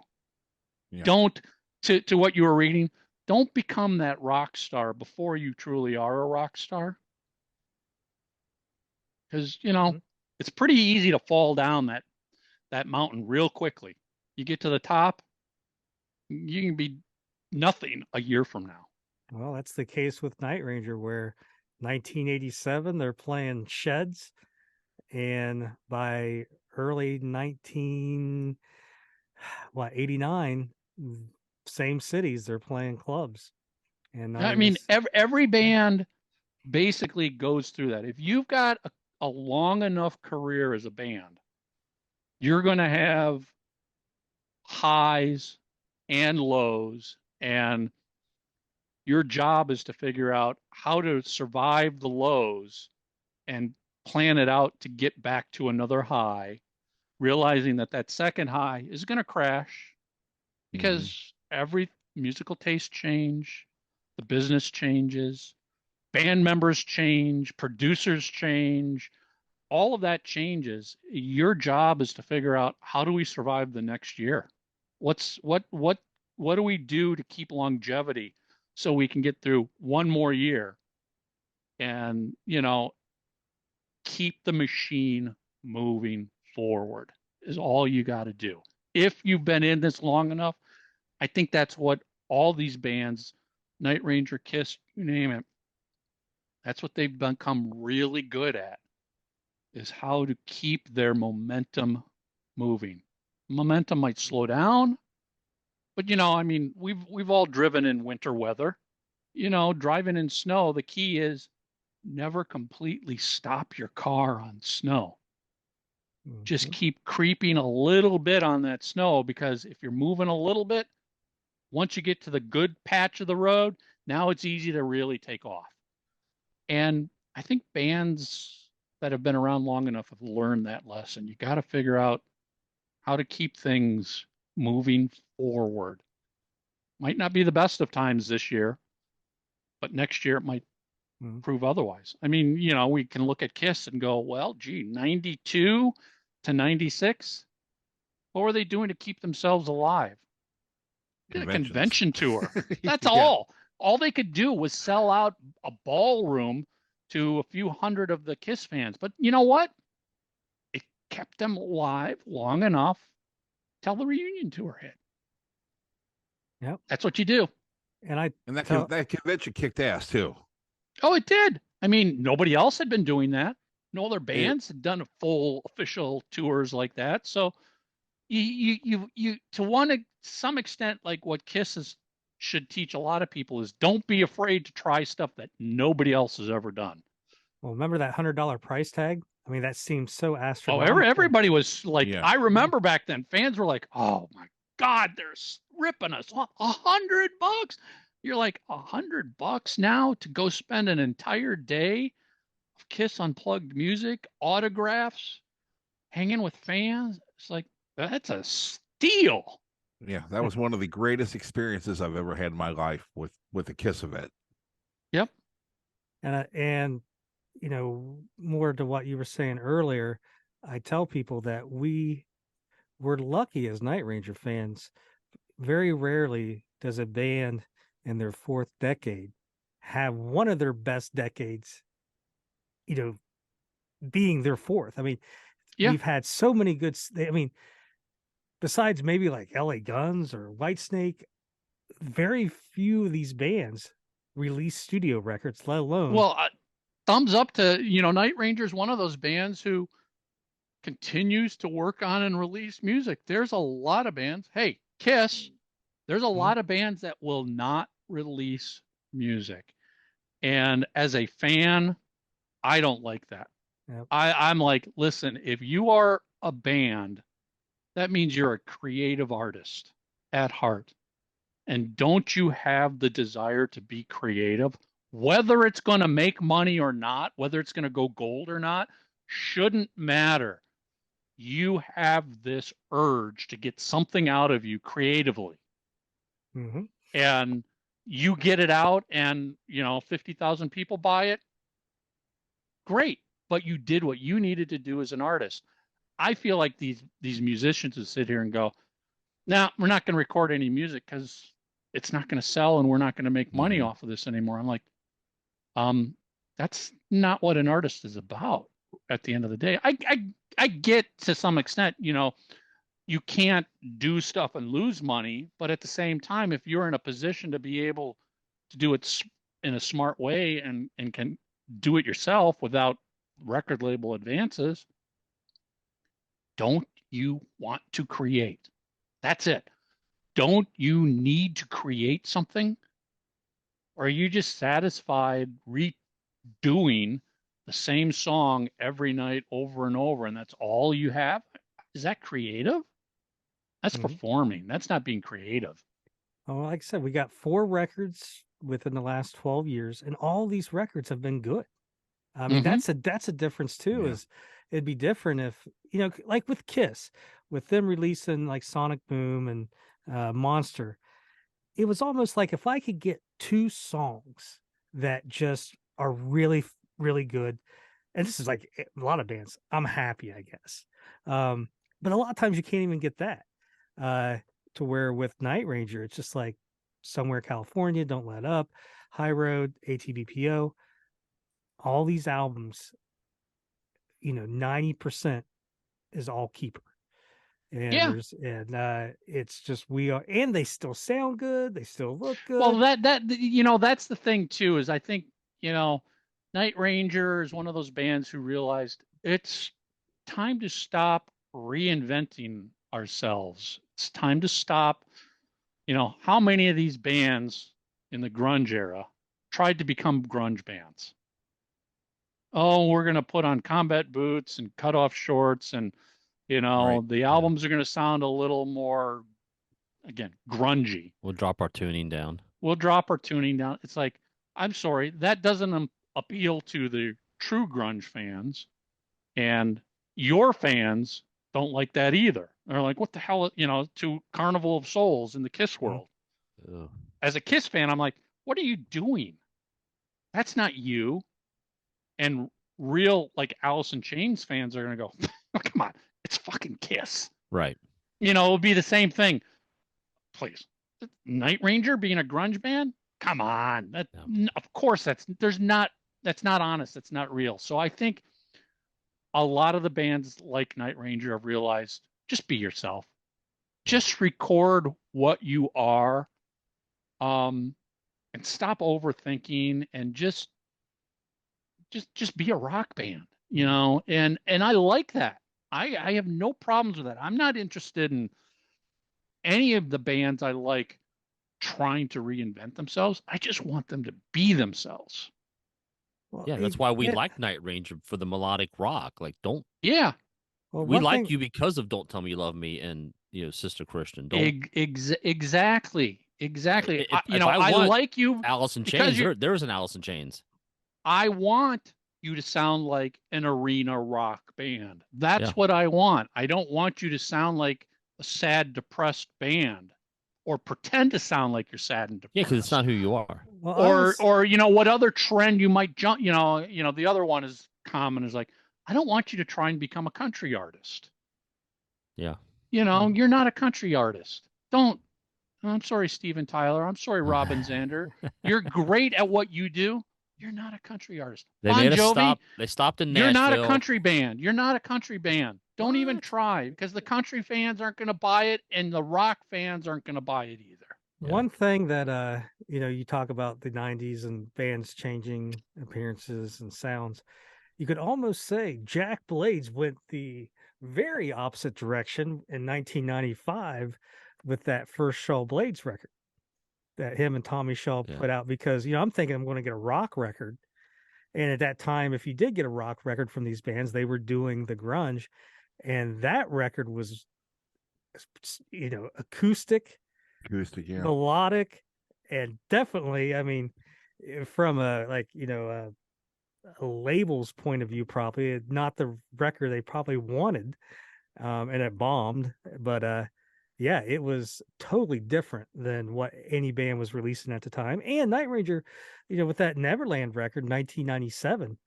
Yeah. Don't, to what you were reading, don't become that rock star before you truly are a rock star. Because, it's pretty easy to fall down that mountain real quickly. You get to the top, you can be nothing a year from now.
Well, that's the case with Night Ranger, where 1987, they're playing Sheds. And by early 89, same cities, they're playing clubs. And
I mean, every band basically goes through that. If you've got a long enough career as a band, you're going to have highs and lows, and your job is to figure out how to survive the lows and plan it out to get back to another high, realizing that second high is going to crash because every musical taste change, the business changes, band members change, producers change, all of that changes. Your job is to figure out, how do we survive the next year? What do we do to keep longevity so we can get through one more year and, keep the machine moving forward is all you got to do. If you've been in this long enough, I think that's what all these bands, Night Ranger, Kiss, you name it, that's what they've become really good at, is how to keep their momentum moving. Momentum might slow down, but we've all driven in winter weather. Driving in snow, the key is never completely stop your car on snow. Just keep creeping a little bit on that snow, because if you're moving a little bit, once you get to the good patch of the road, now it's easy to really take off. And I think bands that have been around long enough have learned that lesson. You got to figure out how to keep things moving forward. Might not be the best of times this year, but next year it might prove otherwise. I mean, we can look at Kiss and go, well, 92 to 96, what were they doing to keep themselves alive? Did a convention tour. That's all. All they could do was sell out a ballroom to a few hundred of the Kiss fans. But you know what? It kept them alive long enough till the reunion tour hit.
Yep.
That's what you do.
And that convention kicked ass too.
Oh, it did. I mean, nobody else had been doing that. No other bands had done a full official tours like that. So you to some extent, like what Kiss should teach a lot of people is don't be afraid to try stuff that nobody else has ever done.
Well, remember that $100 price tag? I mean, that seems so
Oh,
astronomical.
everybody was like, I remember back then, fans were like, oh my God, they're ripping us off. $100. You're like, $100 now to go spend an entire day of Kiss Unplugged music, autographs, hanging with fans. It's like, that's a steal.
Yeah, that was one of the greatest experiences I've ever had in my life with the Kiss event.
Yep.
And you know, more to what you were saying earlier, I tell people that we're lucky as Night Ranger fans. Very rarely does a band in their fourth decade have one of their best decades, you know, being their fourth. I mean, we've had so many good, I mean, besides maybe like LA Guns or Whitesnake, very few of these bands release studio records, let alone.
Well, thumbs up to, Night Ranger's one of those bands who continues to work on and release music. There's a lot of bands. Hey, Kiss, there's a lot of bands that will not release music. And as a fan, I don't like that. Yep. I'm like, listen, if you are a band, that means you're a creative artist at heart. And don't you have the desire to be creative? Whether it's going to make money or not, whether it's going to go gold or not, shouldn't matter. You have this urge to get something out of you creatively.
Mm-hmm.
And you get it out and, 50,000 people buy it. Great. But you did what you needed to do as an artist. I feel like these musicians would sit here and go, "Nah, we're not going to record any music because it's not going to sell and we're not going to make money off of this anymore." I'm like, that's not what an artist is about at the end of the day. I get to some extent, you can't do stuff and lose money, but at the same time, if you're in a position to be able to do it in a smart way and can do it yourself without record label advances, don't you want to create? That's it. Don't you need to create something? Or are you just satisfied redoing the same song every night over and over, and that's all you have? Is that creative? That's performing. That's not being creative.
Oh, like I said, we got 4 records within the last 12 years, and all these records have been good. I mean, that's a difference too. Is it'd be different if, like with Kiss, with them releasing like Sonic Boom and Monster, it was almost like if I could get 2 songs that just are really, really good, and this is like a lot of bands, I'm happy, I guess. But a lot of times you can't even get that. To where with Night Ranger, it's just like Somewhere California, Don't Let Up, High Road, ATBPO, all these albums, 90% is all keeper. And it's just and they still sound good, they still look good.
Well, that's the thing too, is I think, Night Ranger is one of those bands who realized it's time to stop reinventing ourselves. It's time to stop. How many of these bands in the grunge era tried to become grunge bands? Oh, we're going to put on combat boots and cut off shorts, and the albums are going to sound a little more, again, grungy.
We'll drop our tuning down.
It's like, I'm sorry, that doesn't appeal to the true grunge fans, and your fans don't like that either. They're like, what the hell, to Carnival of Souls in the Kiss world.
Ugh.
As a Kiss fan, I'm like, what are you doing? That's not you. And real, like, Alice in Chains fans are going to go, oh, come on, it's fucking Kiss.
Right.
It'll be the same thing. Please. Night Ranger being a grunge band? Come on. Of course, there's not that's not honest. That's not real. So I think a lot of the bands like Night Ranger have realized just be yourself. Just record what you are, and stop overthinking, and just be a rock band, and I like that. I have no problems with that. I'm not interested in any of the bands I like trying to reinvent themselves. I just want them to be themselves.
Well,
Yeah, that's why we like Night Ranger for the melodic rock. Like, don't.
Yeah.
Well,
we like you because of "Don't Tell Me You Love Me" and Sister Christian. Don't.
Exactly. I
want
like you,
Alice in Chains. There was an Alice in Chains.
I want you to sound like an arena rock band. That's what I want. I don't want you to sound like a sad, depressed band, or pretend to sound like you're sad and depressed.
Yeah, because it's not who you are.
Well, or what other trend you might jump. The other one is common is like, I don't want you to try and become a country artist.
Yeah.
You're not a country artist. Don't. I'm sorry, Steven Tyler. I'm sorry, Robin Zander. You're great at what you do. You're not a country artist.
They made us stop. They stopped in Nashville.
You're not a country band. You're not a country band. Don't even try, because the country fans aren't going to buy it, and the rock fans aren't going to buy it either.
Yeah. One thing that you talk about the 90s and bands changing appearances and sounds, you could almost say Jack Blades went the very opposite direction in 1995 with that first Shaw Blades record that him and Tommy Shaw put out, because I'm thinking I'm going to get a rock record. And at that time, if you did get a rock record from these bands, they were doing the grunge, and that record was acoustic, melodic, and definitely, I mean, from a label's point of view, probably not the record they probably wanted, and it bombed, but it was totally different than what any band was releasing at the time. And Night Ranger, with that Neverland record, 1997,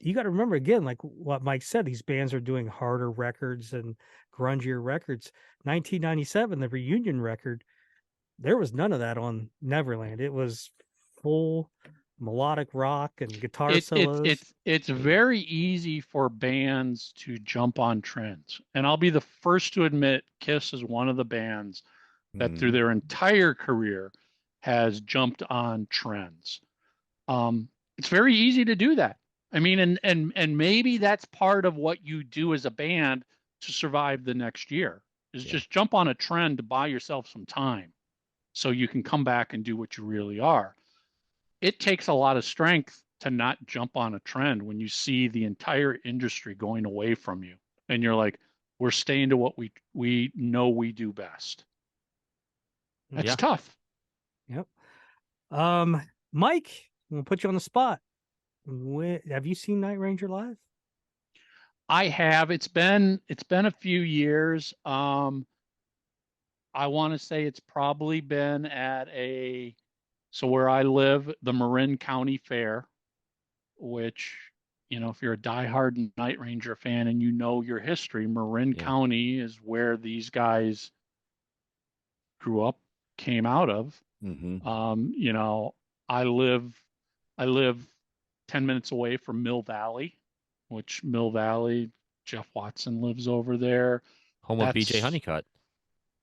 you got to remember, again, like what Mike said, these bands are doing harder records and grungier records. 1997, the reunion record, there was none of that on Neverland. It was full melodic rock and guitar solos.
It's very easy for bands to jump on trends. And I'll be the first to admit Kiss is one of the bands that through their entire career has jumped on trends. It's very easy to do that. I mean, and maybe that's part of what you do as a band to survive the next year, is just jump on a trend to buy yourself some time so you can come back and do what you really are. It takes a lot of strength to not jump on a trend when you see the entire industry going away from you, and you're like, we're staying to what we know we do best. That's tough.
Yep. Mike, I'm gonna put you on the spot. Have you seen Night Ranger live?
I have. It's been a few years. I want to say it's probably been at so where I live, the Marin County Fair, which, if you're a diehard Night Ranger fan and your history, Marin County is where these guys grew up, came out of. I live 10 minutes away from Mill Valley, which Mill Valley, Jeff Watson lives over there.
Home of BJ Honeycutt.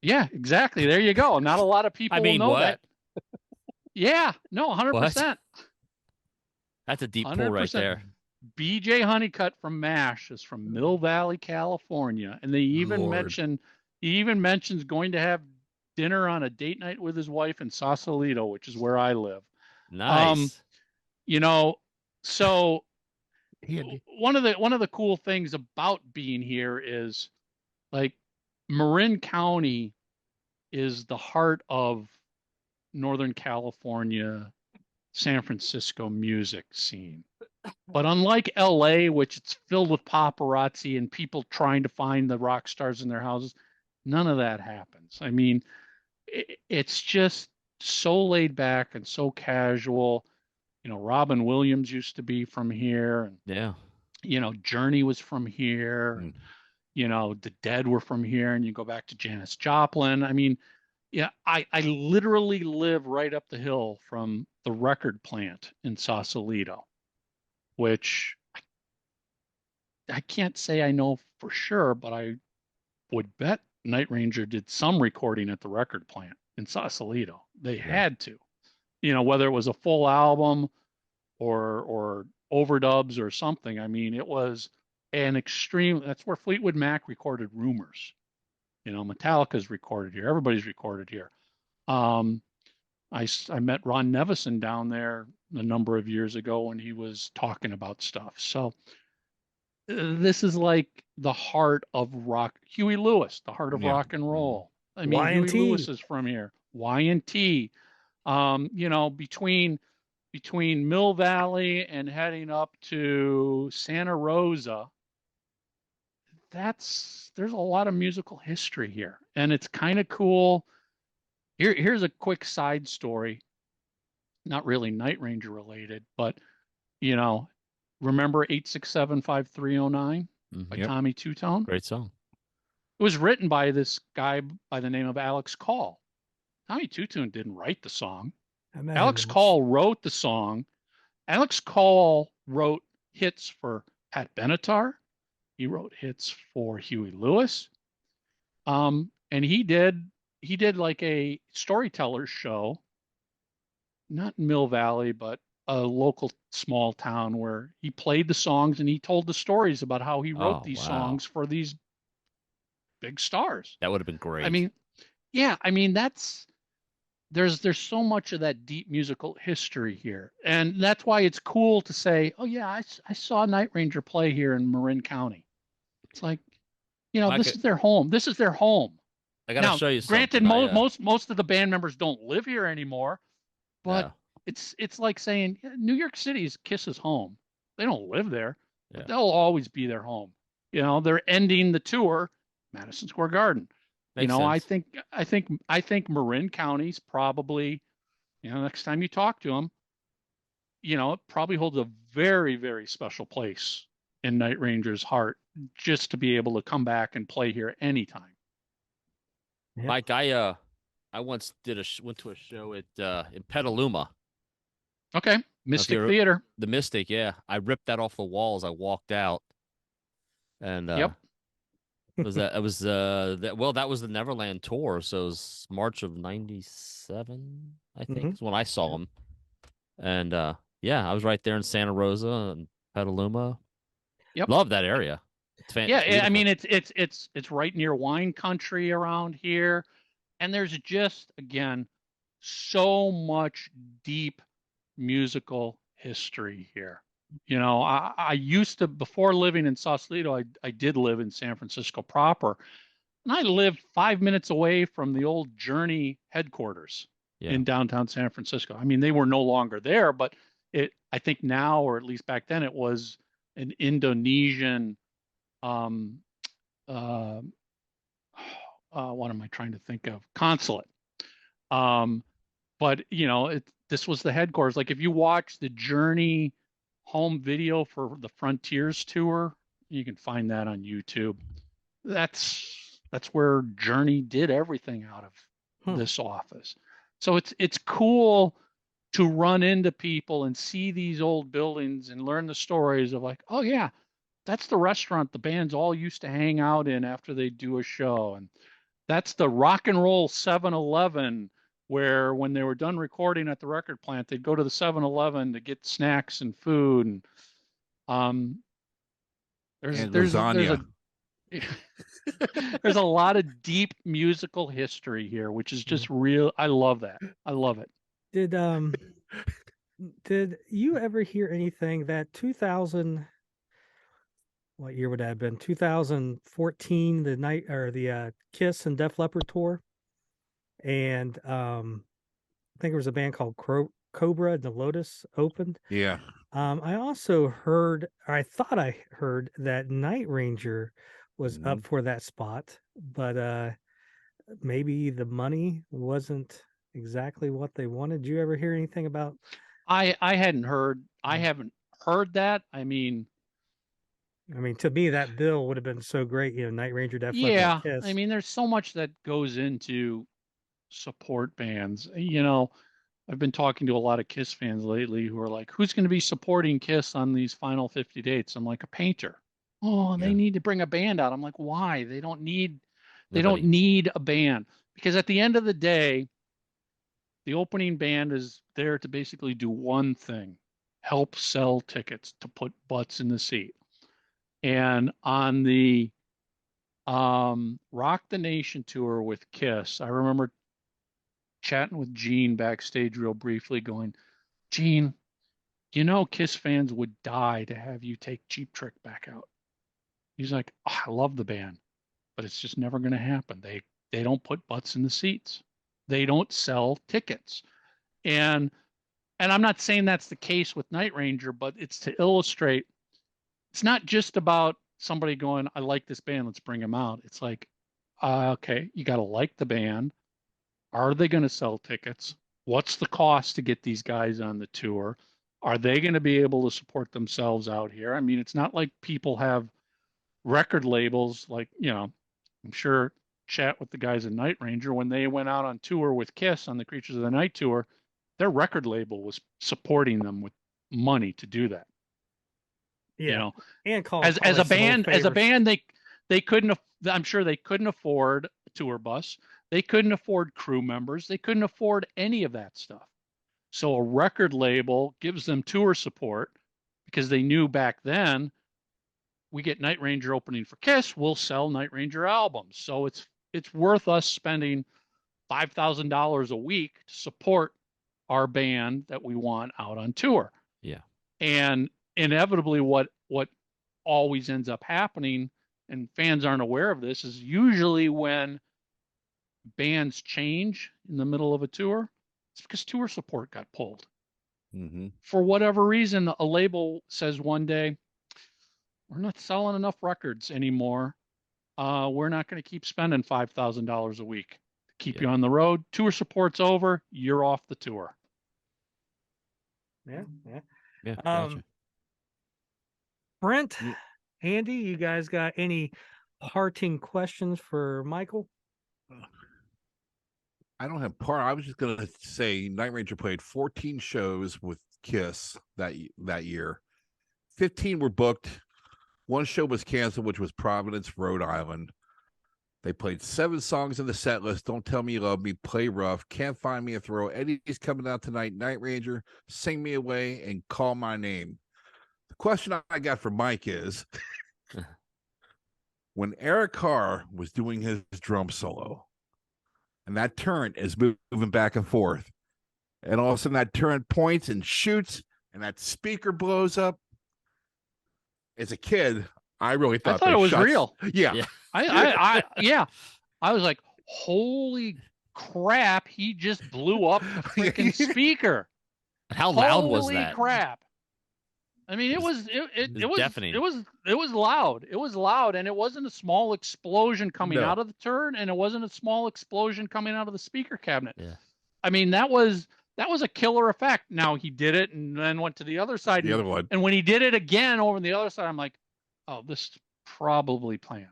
Yeah, exactly. There you go. Not a lot of people will know that. Yeah, no, 100%.
That's a deep pull right there.
BJ Honeycutt from MASH is from Mill Valley, California, and he even mentions going to have dinner on a date night with his wife in Sausalito, which is where I live.
Nice.
So one of the cool things about being here is, like, Marin County is the heart of Northern California, San Francisco music scene. But unlike LA, which it's filled with paparazzi and people trying to find the rock stars in their houses, none of that happens. I mean, it's just so laid back and so casual. Robin Williams used to be from here, and Journey was from here, and the Dead were from here, and you go back to Janis Joplin. I mean, I literally live right up the hill from the the record plant in Sausalito, which I can't say I know for sure, but I would bet Night Ranger did some recording at the record plant in Sausalito. They had to, whether it was a full album or overdubs or something. I mean, it was an extreme. That's where Fleetwood Mac recorded Rumors. Metallica's recorded here. Everybody's recorded here. I met Ron Nevison down there a number of years ago when he was talking about stuff. So this is like the heart of rock. Huey Lewis, the heart of rock and roll. I mean,
Y&T.
Huey Lewis is from here. Y&T. Between Mill Valley and heading up to Santa Rosa, there's a lot of musical history here, and it's kind of cool. Here's a quick side story, not really Night Ranger related, but remember 867-5309 by Tommy Two-Tone?
Great song.
It was written by this guy by the name of Alex Call. Tommy Two-Tone didn't write the song. Alex Call wrote the song. Alex Call wrote hits for Pat Benatar. He wrote hits for Huey Lewis. And he did like a storyteller's show, not in Mill Valley, but a local small town where he played the songs and he told the stories about how he wrote these songs for these big stars.
That would have been great.
I mean, there's so much of that deep musical history here. And that's why it's cool to say, oh yeah, I saw Night Ranger play here in Marin County. It's like, this is their home. This is their home.
I gotta show you something.
Granted, most of the band members don't live here anymore, but it's like saying New York City is Kiss's home. They don't live there, but they'll always be their home. They're ending the tour, Madison Square Garden.
Makes sense.
I think Marin County's probably, next time you talk to them, it probably holds a very, very special place in Night Ranger's heart, just to be able to come back and play here anytime.
Yep. Mike, I once went to a show at in Petaluma.
Okay, Mystic Theater.
The Mystic, yeah. I ripped that off the wall as I walked out, and that was that was the Neverland tour. So it was March of '97, I think, is when I saw him. And I was right there in Santa Rosa and Petaluma.
Yep,
love that area.
I mean, it's right near wine country around here, and there's just, again, so much deep musical history here. I used to, before living in Sausalito, I did live in San Francisco proper, and I lived 5 minutes away from the old Journey headquarters in downtown San Francisco. I mean, they were no longer there, but I think now, or at least back then, it was an Indonesian what am I trying to think of? Consulate. But this was the headquarters. Like, if you watch the Journey home video for the Frontiers tour, you can find that on YouTube. That's where Journey did everything out of this office. So it's cool to run into people and see these old buildings and learn the stories of, like, oh yeah, that's the restaurant the bands all used to hang out in after they do a show. And that's the rock and roll 7-Eleven, where when they were done recording at the record plant, they'd go to the 7-Eleven to get snacks and food. And there's a lot of deep musical history here, which is just real. I love that. I love it.
Did you ever hear anything that 2000? What year would that have been? 2014, the Kiss and Def Leppard tour, and I think there was a band called Cobra and the Lotus opened.
Yeah.
I also heard, or I thought I heard, that Night Ranger was up for that spot, but maybe the money wasn't exactly what they wanted. Did you ever hear anything about?
I haven't heard that. I mean,
to me, that bill would have been so great. Night Ranger, Def Leppard,
yeah.
Kiss.
I mean, there's so much that goes into support bands. I've been talking to a lot of Kiss fans lately who are like, who's going to be supporting Kiss on these final 50 dates? I'm like, a painter. Oh, they need to bring a band out. I'm like, why? They don't need a band, because at the end of the day, the opening band is there to basically do one thing: help sell tickets, to put butts in the seat. And on the Rock the Nation tour with Kiss, I remember chatting with Gene backstage real briefly, going, Gene, Kiss fans would die to have you take Cheap Trick back out. He's like, oh, I love the band, but it's just never going to happen. They don't put butts in the seats. They don't sell tickets. And I'm not saying that's the case with Night Ranger, but it's to illustrate it's not just about somebody going, I like this band, let's bring them out. It's like, okay, you got to like the band. Are they going to sell tickets? What's the cost to get these guys on the tour? Are they going to be able to support themselves out here? I mean, it's not like people have record labels like, I'm sure chat with the guys in Night Ranger when they went out on tour with Kiss on the Creatures of the Night tour, their record label was supporting them with money to do that.
Yeah. And
as a band, they couldn't, I'm sure they couldn't afford a tour bus. They couldn't afford crew members. They couldn't afford any of that stuff. So a record label gives them tour support because they knew back then, we get Night Ranger opening for Kiss, we'll sell Night Ranger albums. So it's worth us spending $5,000 a week to support our band that we want out on tour.
Yeah.
And inevitably what always ends up happening, and fans aren't aware of this, is usually when bands change in the middle of a tour, it's because tour support got pulled.
Mm-hmm.
For whatever reason, a label says one day, we're not selling enough records anymore. We're not going to keep spending $5,000 a week to keep you on the road. Tour support's over. You're off the tour.
Yeah.
Gotcha.
Brent, Andy, you guys got any parting questions for Michael?
I don't have part. I was just gonna say Night Ranger played 14 shows with Kiss that year. 15 were booked. One show was canceled, which was Providence, Rhode Island. They played 7 songs in the set list. Don't Tell Me You Love Me, Play Rough, Can't Find Me a Throw, Eddie's Coming Out Tonight, Night Ranger, Sing Me Away, and Call My Name. The question I got for Mike is, when Eric Carr was doing his drum solo, and that turn is moving back and forth, and all of a sudden that turn points and shoots, and that speaker blows up. As a kid, I really thought
it was real.
Yeah.
I was like, holy crap, he just blew up the freaking speaker.
How loud was that?
Holy crap. I mean, it was deafening. It was loud. It was loud, and it wasn't a small explosion coming out of the turn, and it wasn't a small explosion coming out of the speaker cabinet.
Yeah.
I mean, that was a killer effect. Now he did it and then went to the other side.
The other one.
And when he did it again over on the other side, I'm like, oh, this is probably planned.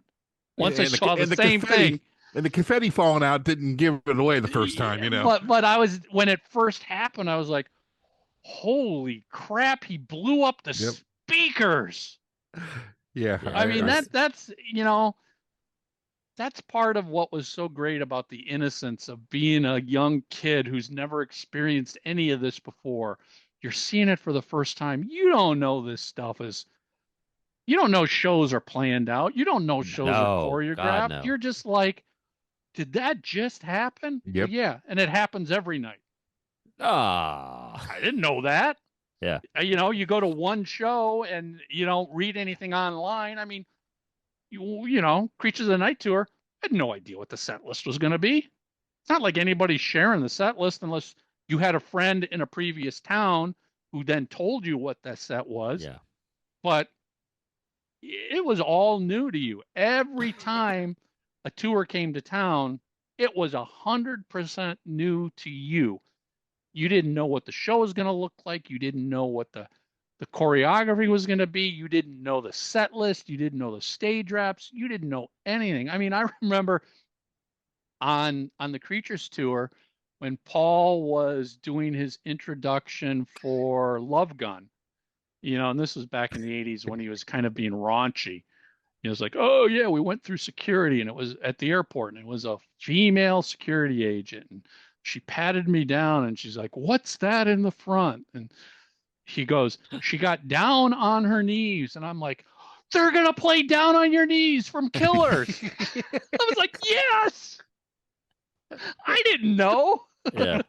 Once I saw the same thing.
And the confetti falling out didn't give it away the first time,
But when it first happened, I was like, holy crap, he blew up the speakers.
Yeah.
I mean, that's part of what was so great about the innocence of being a young kid who's never experienced any of this before. You're seeing it for the first time. You don't know this stuff you don't know shows are planned out. You don't know shows are choreographed.
God, no.
You're just like, did that just happen?
Yep.
Yeah. And it happens every night. I didn't know that.
Yeah.
You go to one show and you don't read anything online. I mean, Creatures of the Night tour, I had no idea what the set list was going to be. It's not like anybody's sharing the set list unless you had a friend in a previous town who then told you what that set was.
Yeah.
But it was all new to you. Every time a tour came to town, it was 100% new to you. You didn't know what the show was going to look like. You didn't know what the choreography was going to be. You didn't know the set list. You didn't know the stage reps. You didn't know anything. I mean, I remember on the Creatures tour, when Paul was doing his introduction for Love Gun, and this was back in the 80s when he was kind of being raunchy. He was like, oh, yeah, we went through security, and it was at the airport, and it was a female security agent. And she patted me down, and she's like, what's that in the front? And he goes, she got down on her knees. And I'm like, they're going to play Down on Your Knees from Killers. I was like, yes. I didn't know.
Yeah.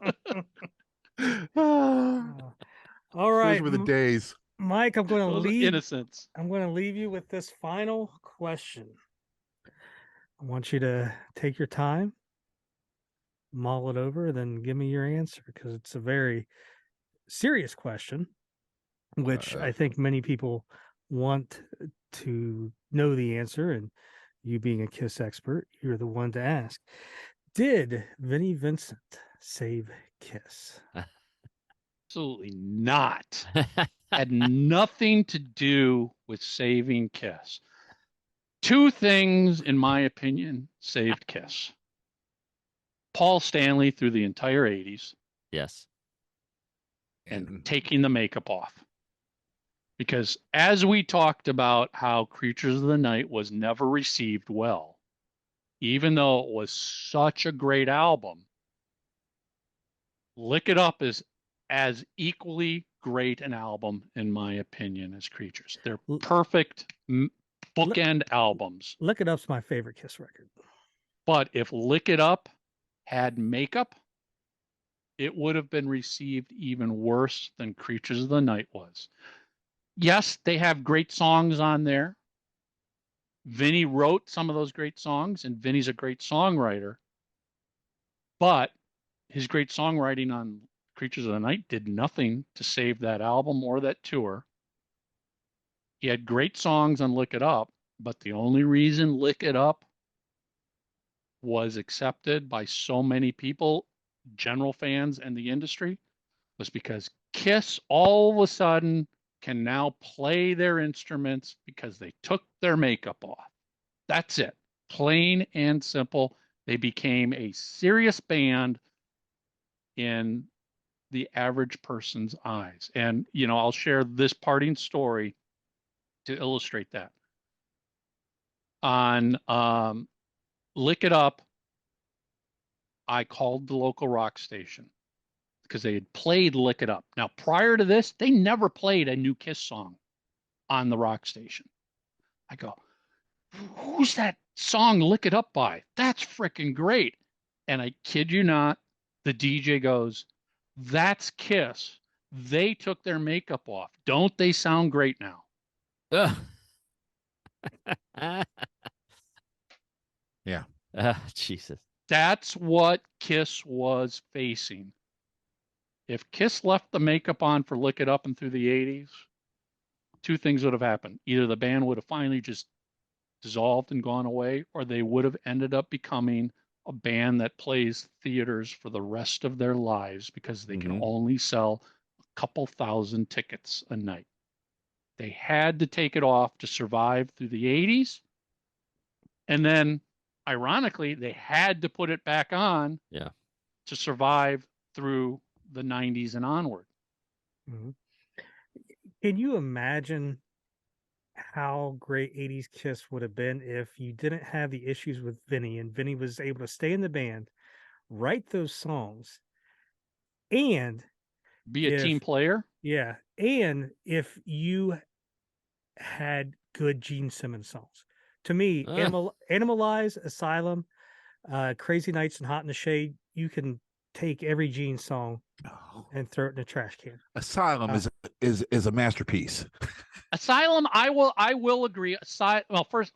All right.
Those were the days.
Mike, I'm going to leave.
Innocence.
I'm going to leave you with this final question. I want you to take your time, mull it over, then give me your answer, because it's a very serious question, which I think many people want to know the answer. And you being a Kiss expert, you're the one to ask. Did Vinnie Vincent save Kiss?
Absolutely not. Had nothing to do with saving Kiss. Two things, in my opinion, saved Kiss. Paul Stanley through the entire 80s.
Yes.
And taking the makeup off. Because as we talked about how Creatures of the Night was never received well, even though it was such a great album, Lick It Up is as equally great an album, in my opinion, as Creatures. They're perfect bookend albums.
Lick It Up's my favorite Kiss record.
But if Lick It Up had makeup, it would have been received even worse than Creatures of the Night was. Yes, they have great songs on there. Vinnie wrote some of those great songs, and Vinnie's a great songwriter. But his great songwriting on Creatures of the Night did nothing to save that album or that tour. He had great songs on Lick It Up, but the only reason Lick It Up was accepted by so many people, general fans and the industry, was because Kiss all of a sudden can now play their instruments because they took their makeup off. That's it. Plain and simple. They became a serious band in the average person's eyes. And, I'll share this parting story to illustrate that. On Lick It Up, I called the local rock station because they had played Lick It Up. Now, prior to this, they never played a new Kiss song on the rock station. I go, who's that song Lick It Up by? That's freaking great. And I kid you not, the DJ goes, that's Kiss. They took their makeup off. Don't they sound great now?
Yeah.
Jesus.
That's what Kiss was facing. If Kiss left the makeup on for Lick It Up and through the 80s, two things would have happened. Either the band would have finally just dissolved and gone away, or they would have ended up becoming a band that plays theaters for the rest of their lives because they can only sell a couple thousand tickets a night. They had to take it off to survive through the 80s. And then, ironically, they had to put it back on to survive through the 90s and onward.
Mm-hmm. Can you imagine how great 80s Kiss would have been if you didn't have the issues with Vinnie, and Vinnie was able to stay in the band, write those songs, and
be a team player?
Yeah. And if you had good Gene Simmons songs. To me, Animalize, Asylum, Crazy Nights and Hot in the Shade, you can take every Gene song and throw it in a trash can.
Asylum is a masterpiece.
Asylum, I will agree. Well, first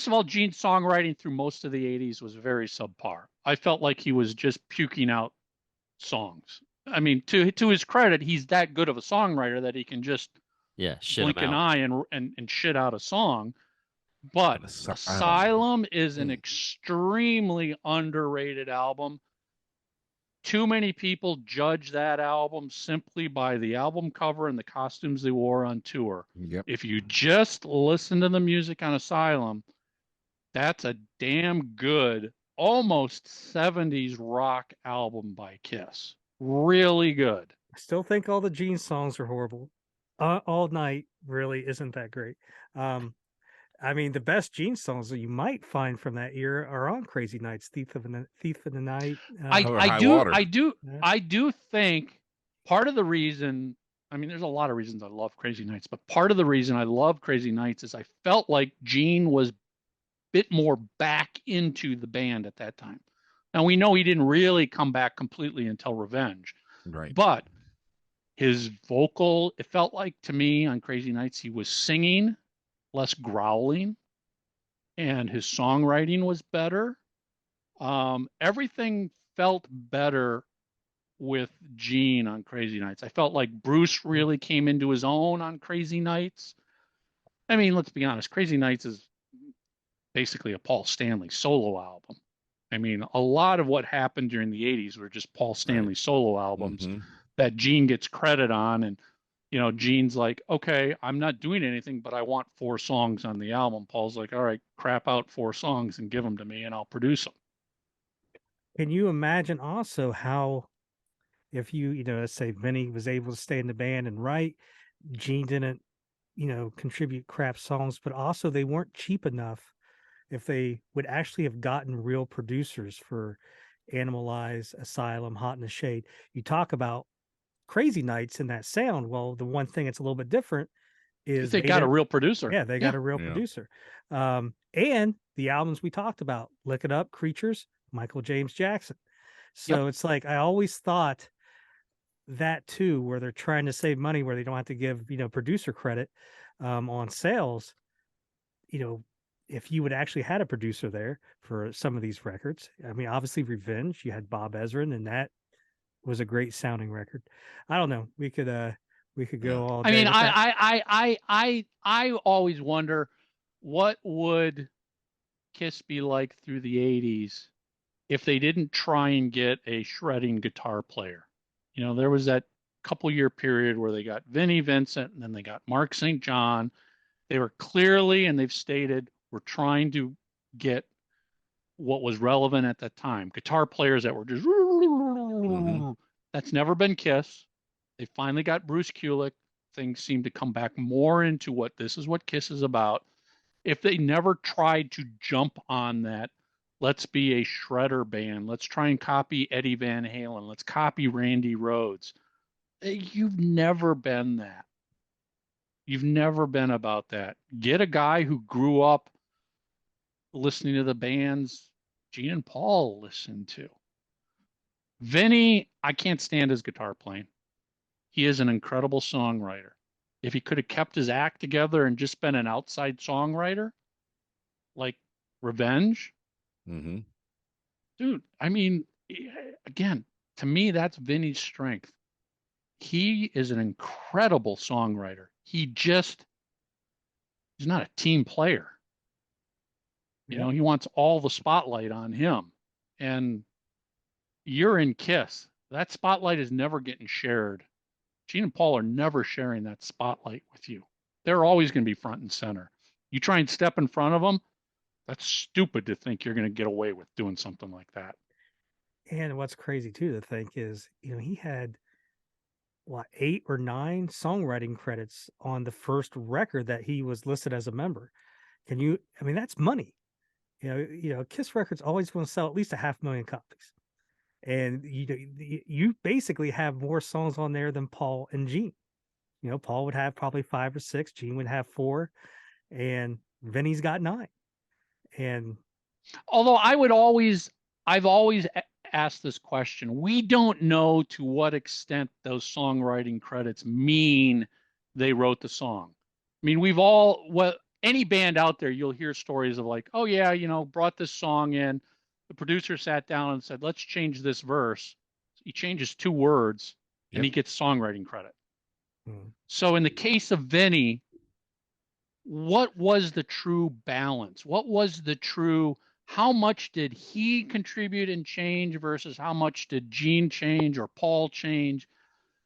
of all, Gene's songwriting through most of the 80s was very subpar. I felt like he was just puking out songs. I mean, to his credit, he's that good of a songwriter that he can just blink an eye and shit out a song. But Asylum is an extremely underrated album. Too many people judge that album simply by the album cover and the costumes they wore on tour.
Yep.
If you just listen to the music on Asylum, that's a damn good almost 70s rock album by Kiss. Really good.
I still think all the Gene songs are horrible. All Night really isn't that great. I mean, the best Gene songs that you might find from that era are on Crazy Nights, Thief of the Night.
I do think part of the reason, I mean, there's a lot of reasons I love Crazy Nights, but part of the reason I love Crazy Nights is I felt like Gene was a bit more back into the band at that time. Now we know he didn't really come back completely until Revenge,
right?
But his vocal, it felt like to me on Crazy Nights, he was singing, less growling, and his songwriting was better. Everything felt better with Gene on Crazy Nights. I felt like Bruce really came into his own on Crazy Nights. I mean, let's be honest, Crazy Nights is basically a Paul Stanley solo album. I mean, a lot of what happened during the 80s were just Paul Stanley solo albums that Gene gets credit on. And, you know, Gene's like, okay, I'm not doing anything, but I want 4 songs on the album. Paul's like, all right, crap out 4 songs and give them to me and I'll produce them.
Can you imagine also how, if you know, let's say Vinny was able to stay in the band and write, Gene didn't, you know, contribute crap songs, but also they weren't cheap enough. If they would actually have gotten real producers for Animalize, Asylum, Hot in the Shade, you talk about Crazy Nights and that sound. Well, the one thing that's a little bit different is
they got a real producer.
Yeah, they got a real producer. And the albums we talked about, Lick It Up, Creatures, Michael James Jackson. So it's like, I always thought that too, where they're trying to save money, where they don't have to give, you know, producer credit on sales. You know, if you would actually had a producer there for some of these records, I mean, obviously Revenge, you had Bob Ezrin, and that was a great sounding record. I don't know. We could go all day.
I mean, I always wonder, what would Kiss be like through the 80s if they didn't try and get a shredding guitar player? You know, there was that couple year period where they got Vinnie Vincent and then they got Mark St. John. They were clearly, and they've stated, we're trying to get what was relevant at the time. Guitar players that were just, that's never been Kiss. They finally got Bruce Kulick. Things seem to come back more into what this is what Kiss is about. If they never tried to jump on that, let's be a shredder band, let's try and copy Eddie Van Halen, let's copy Randy Rhoads. You've never been that. You've never been about that. Get a guy who grew up listening to the bands Gene and Paul listened to. Vinny, I can't stand his guitar playing. He is an incredible songwriter. If he could have kept his act together and just been an outside songwriter, like Revenge, dude, I mean, again, to me, that's Vinny's strength. He is an incredible songwriter. He's not a team player. You know, he wants all the spotlight on him. And you're in Kiss. That spotlight is never getting shared. Gene and Paul are never sharing that spotlight with you. They're always going to be front and center. You try and step in front of them, that's stupid to think you're going to get away with doing something like that.
And what's crazy too to think is, you know, he had 8 or 9 songwriting credits on the first record that he was listed as a member. I mean, that's money. You know, Kiss records always going to sell at least 500,000 copies. And you basically have more songs on there than Paul and Gene. You know, Paul would have probably 5 or 6, Gene would have 4, and Vinny's got 9. And
although I've always asked this question, we don't know to what extent those songwriting credits mean they wrote the song. I mean, any band out there, you'll hear stories of like, oh yeah, you know, brought this song in, the producer sat down and said, let's change this verse. He changes 2 words and he gets songwriting credit. So in the case of Vinny, what was the true balance? What was the true, how much did he contribute and change versus how much did Gene change or Paul change?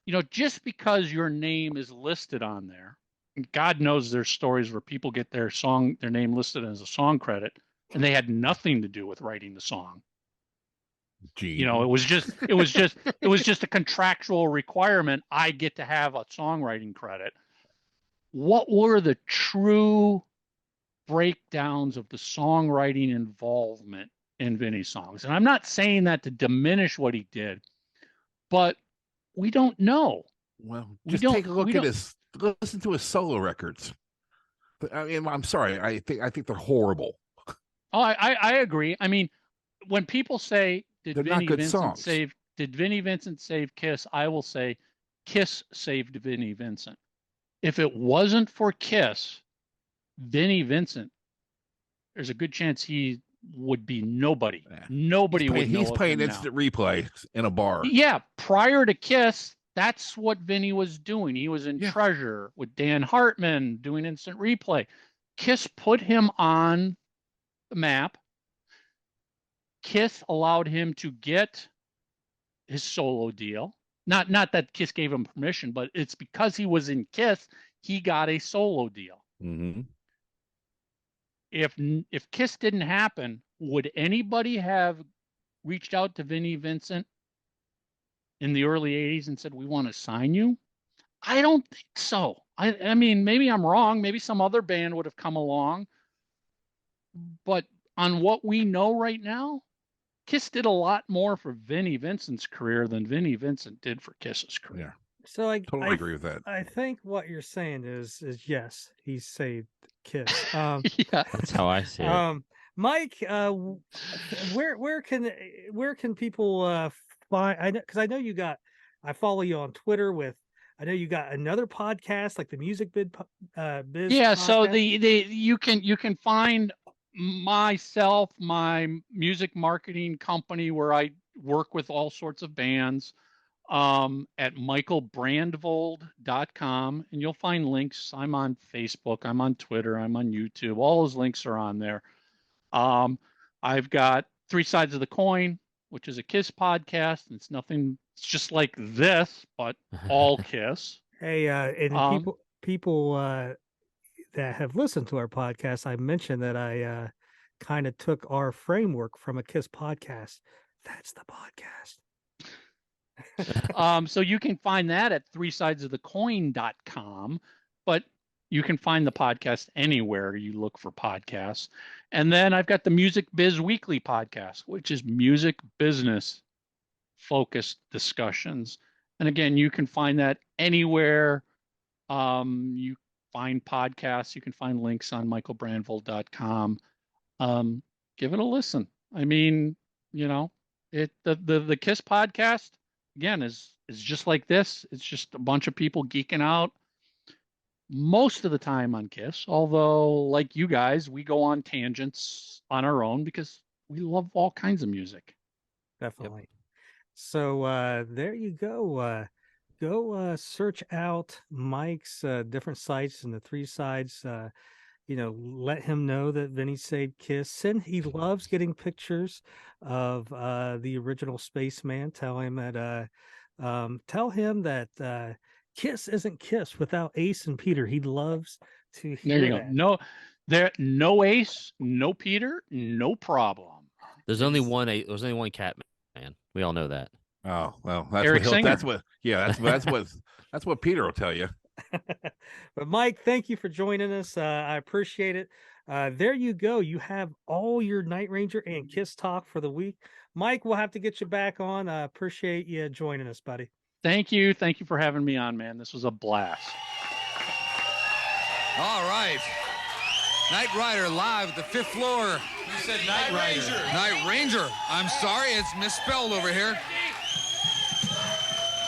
You know, just because your name is listed on there, and God knows there's stories where people get their name listed as a song credit, and they had nothing to do with writing the song.
Gee.
You know, it was just a contractual requirement. I get to have a songwriting credit. What were the true breakdowns of the songwriting involvement in Vinny's songs? And I'm not saying that to diminish what he did, but we don't know.
Well, just take a look at listen to his solo records. I mean, I'm sorry. I think they're horrible.
Oh, I agree. I mean, when people say, did Vinny Vincent save Kiss? I will say Kiss saved Vinny Vincent. If it wasn't for Kiss, Vinny Vincent, there's a good chance he would be nobody. Nobody would know.
He's playing instant replay in a bar.
Yeah, prior to Kiss, that's what Vinny was doing. He was in Treasure with Dan Hartman doing instant replay. Kiss put him on the map. Kiss allowed him to get his solo deal. Not that Kiss gave him permission, but it's because he was in Kiss, he got a solo deal.
Mm-hmm.
If Kiss didn't happen, would anybody have reached out to Vinny Vincent in the early 80s and said, we want to sign you? I don't think so. I mean, maybe I'm wrong. Maybe some other band would have come along. But on what we know right now, Kiss did a lot more for Vinny Vincent's career than Vinny Vincent did for Kiss's career.
Yeah.
So I
totally agree with that.
I think what you're saying is yes, he saved Kiss.
Yeah,
that's how I see it.
Mike, where can people find? Because I know you got. I follow you on Twitter with. I know you got another podcast like the Music Biz. Yeah.
Podcast. So you can find myself, my music marketing company where I work with all sorts of bands at michaelbrandvold.com, and you'll find links. I'm on Facebook, I'm on Twitter, I'm on YouTube. All those links are on there. I've got Three Sides of the Coin, which is a Kiss podcast. It's just like this, but all Kiss.
Hey, and people that have listened to our podcast, I mentioned that I kind of took our framework from a Kiss podcast. That's the podcast.
So you can find that at threesidesofthecoin.com, but you can find the podcast anywhere you look for podcasts. And then I've got the Music Biz Weekly podcast, which is music business focused discussions. And again, you can find that anywhere you find podcasts. You can find links on michaelbrandvold.com. Give it a listen. I mean, you know, the Kiss podcast again is just like this. It's just a bunch of people geeking out most of the time on Kiss, although like you guys, we go on tangents on our own because we love all kinds of music.
Definitely. Yep. So there you go. Go search out Mike's different sites and the Three Sides. Let him know that Vinny saved Kiss. He loves getting pictures of the original Spaceman. Tell him that Kiss isn't Kiss without Ace and Peter. He loves to hear
There you
that.
go. No Ace, no Peter, no problem.
There's only one cat man. We all know that.
Oh well, that's what Peter will tell you.
But Mike, thank you for joining us. I appreciate it. There you go. You have all your Night Ranger and Kiss talk for the week. Mike, we'll have to get you back on. I appreciate you joining us, buddy.
Thank you. Thank you for having me on, man. This was a blast.
All right. Night Rider live at the 5th floor.
You said Night Ranger.
Night Ranger. I'm sorry, it's misspelled over here.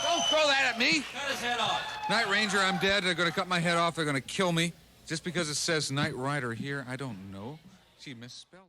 Don't throw that at me.
Cut his head off.
Night Ranger, I'm dead. They're going to cut my head off. They're going to kill me. Just because it says Night Rider here, I don't know. She misspelled it.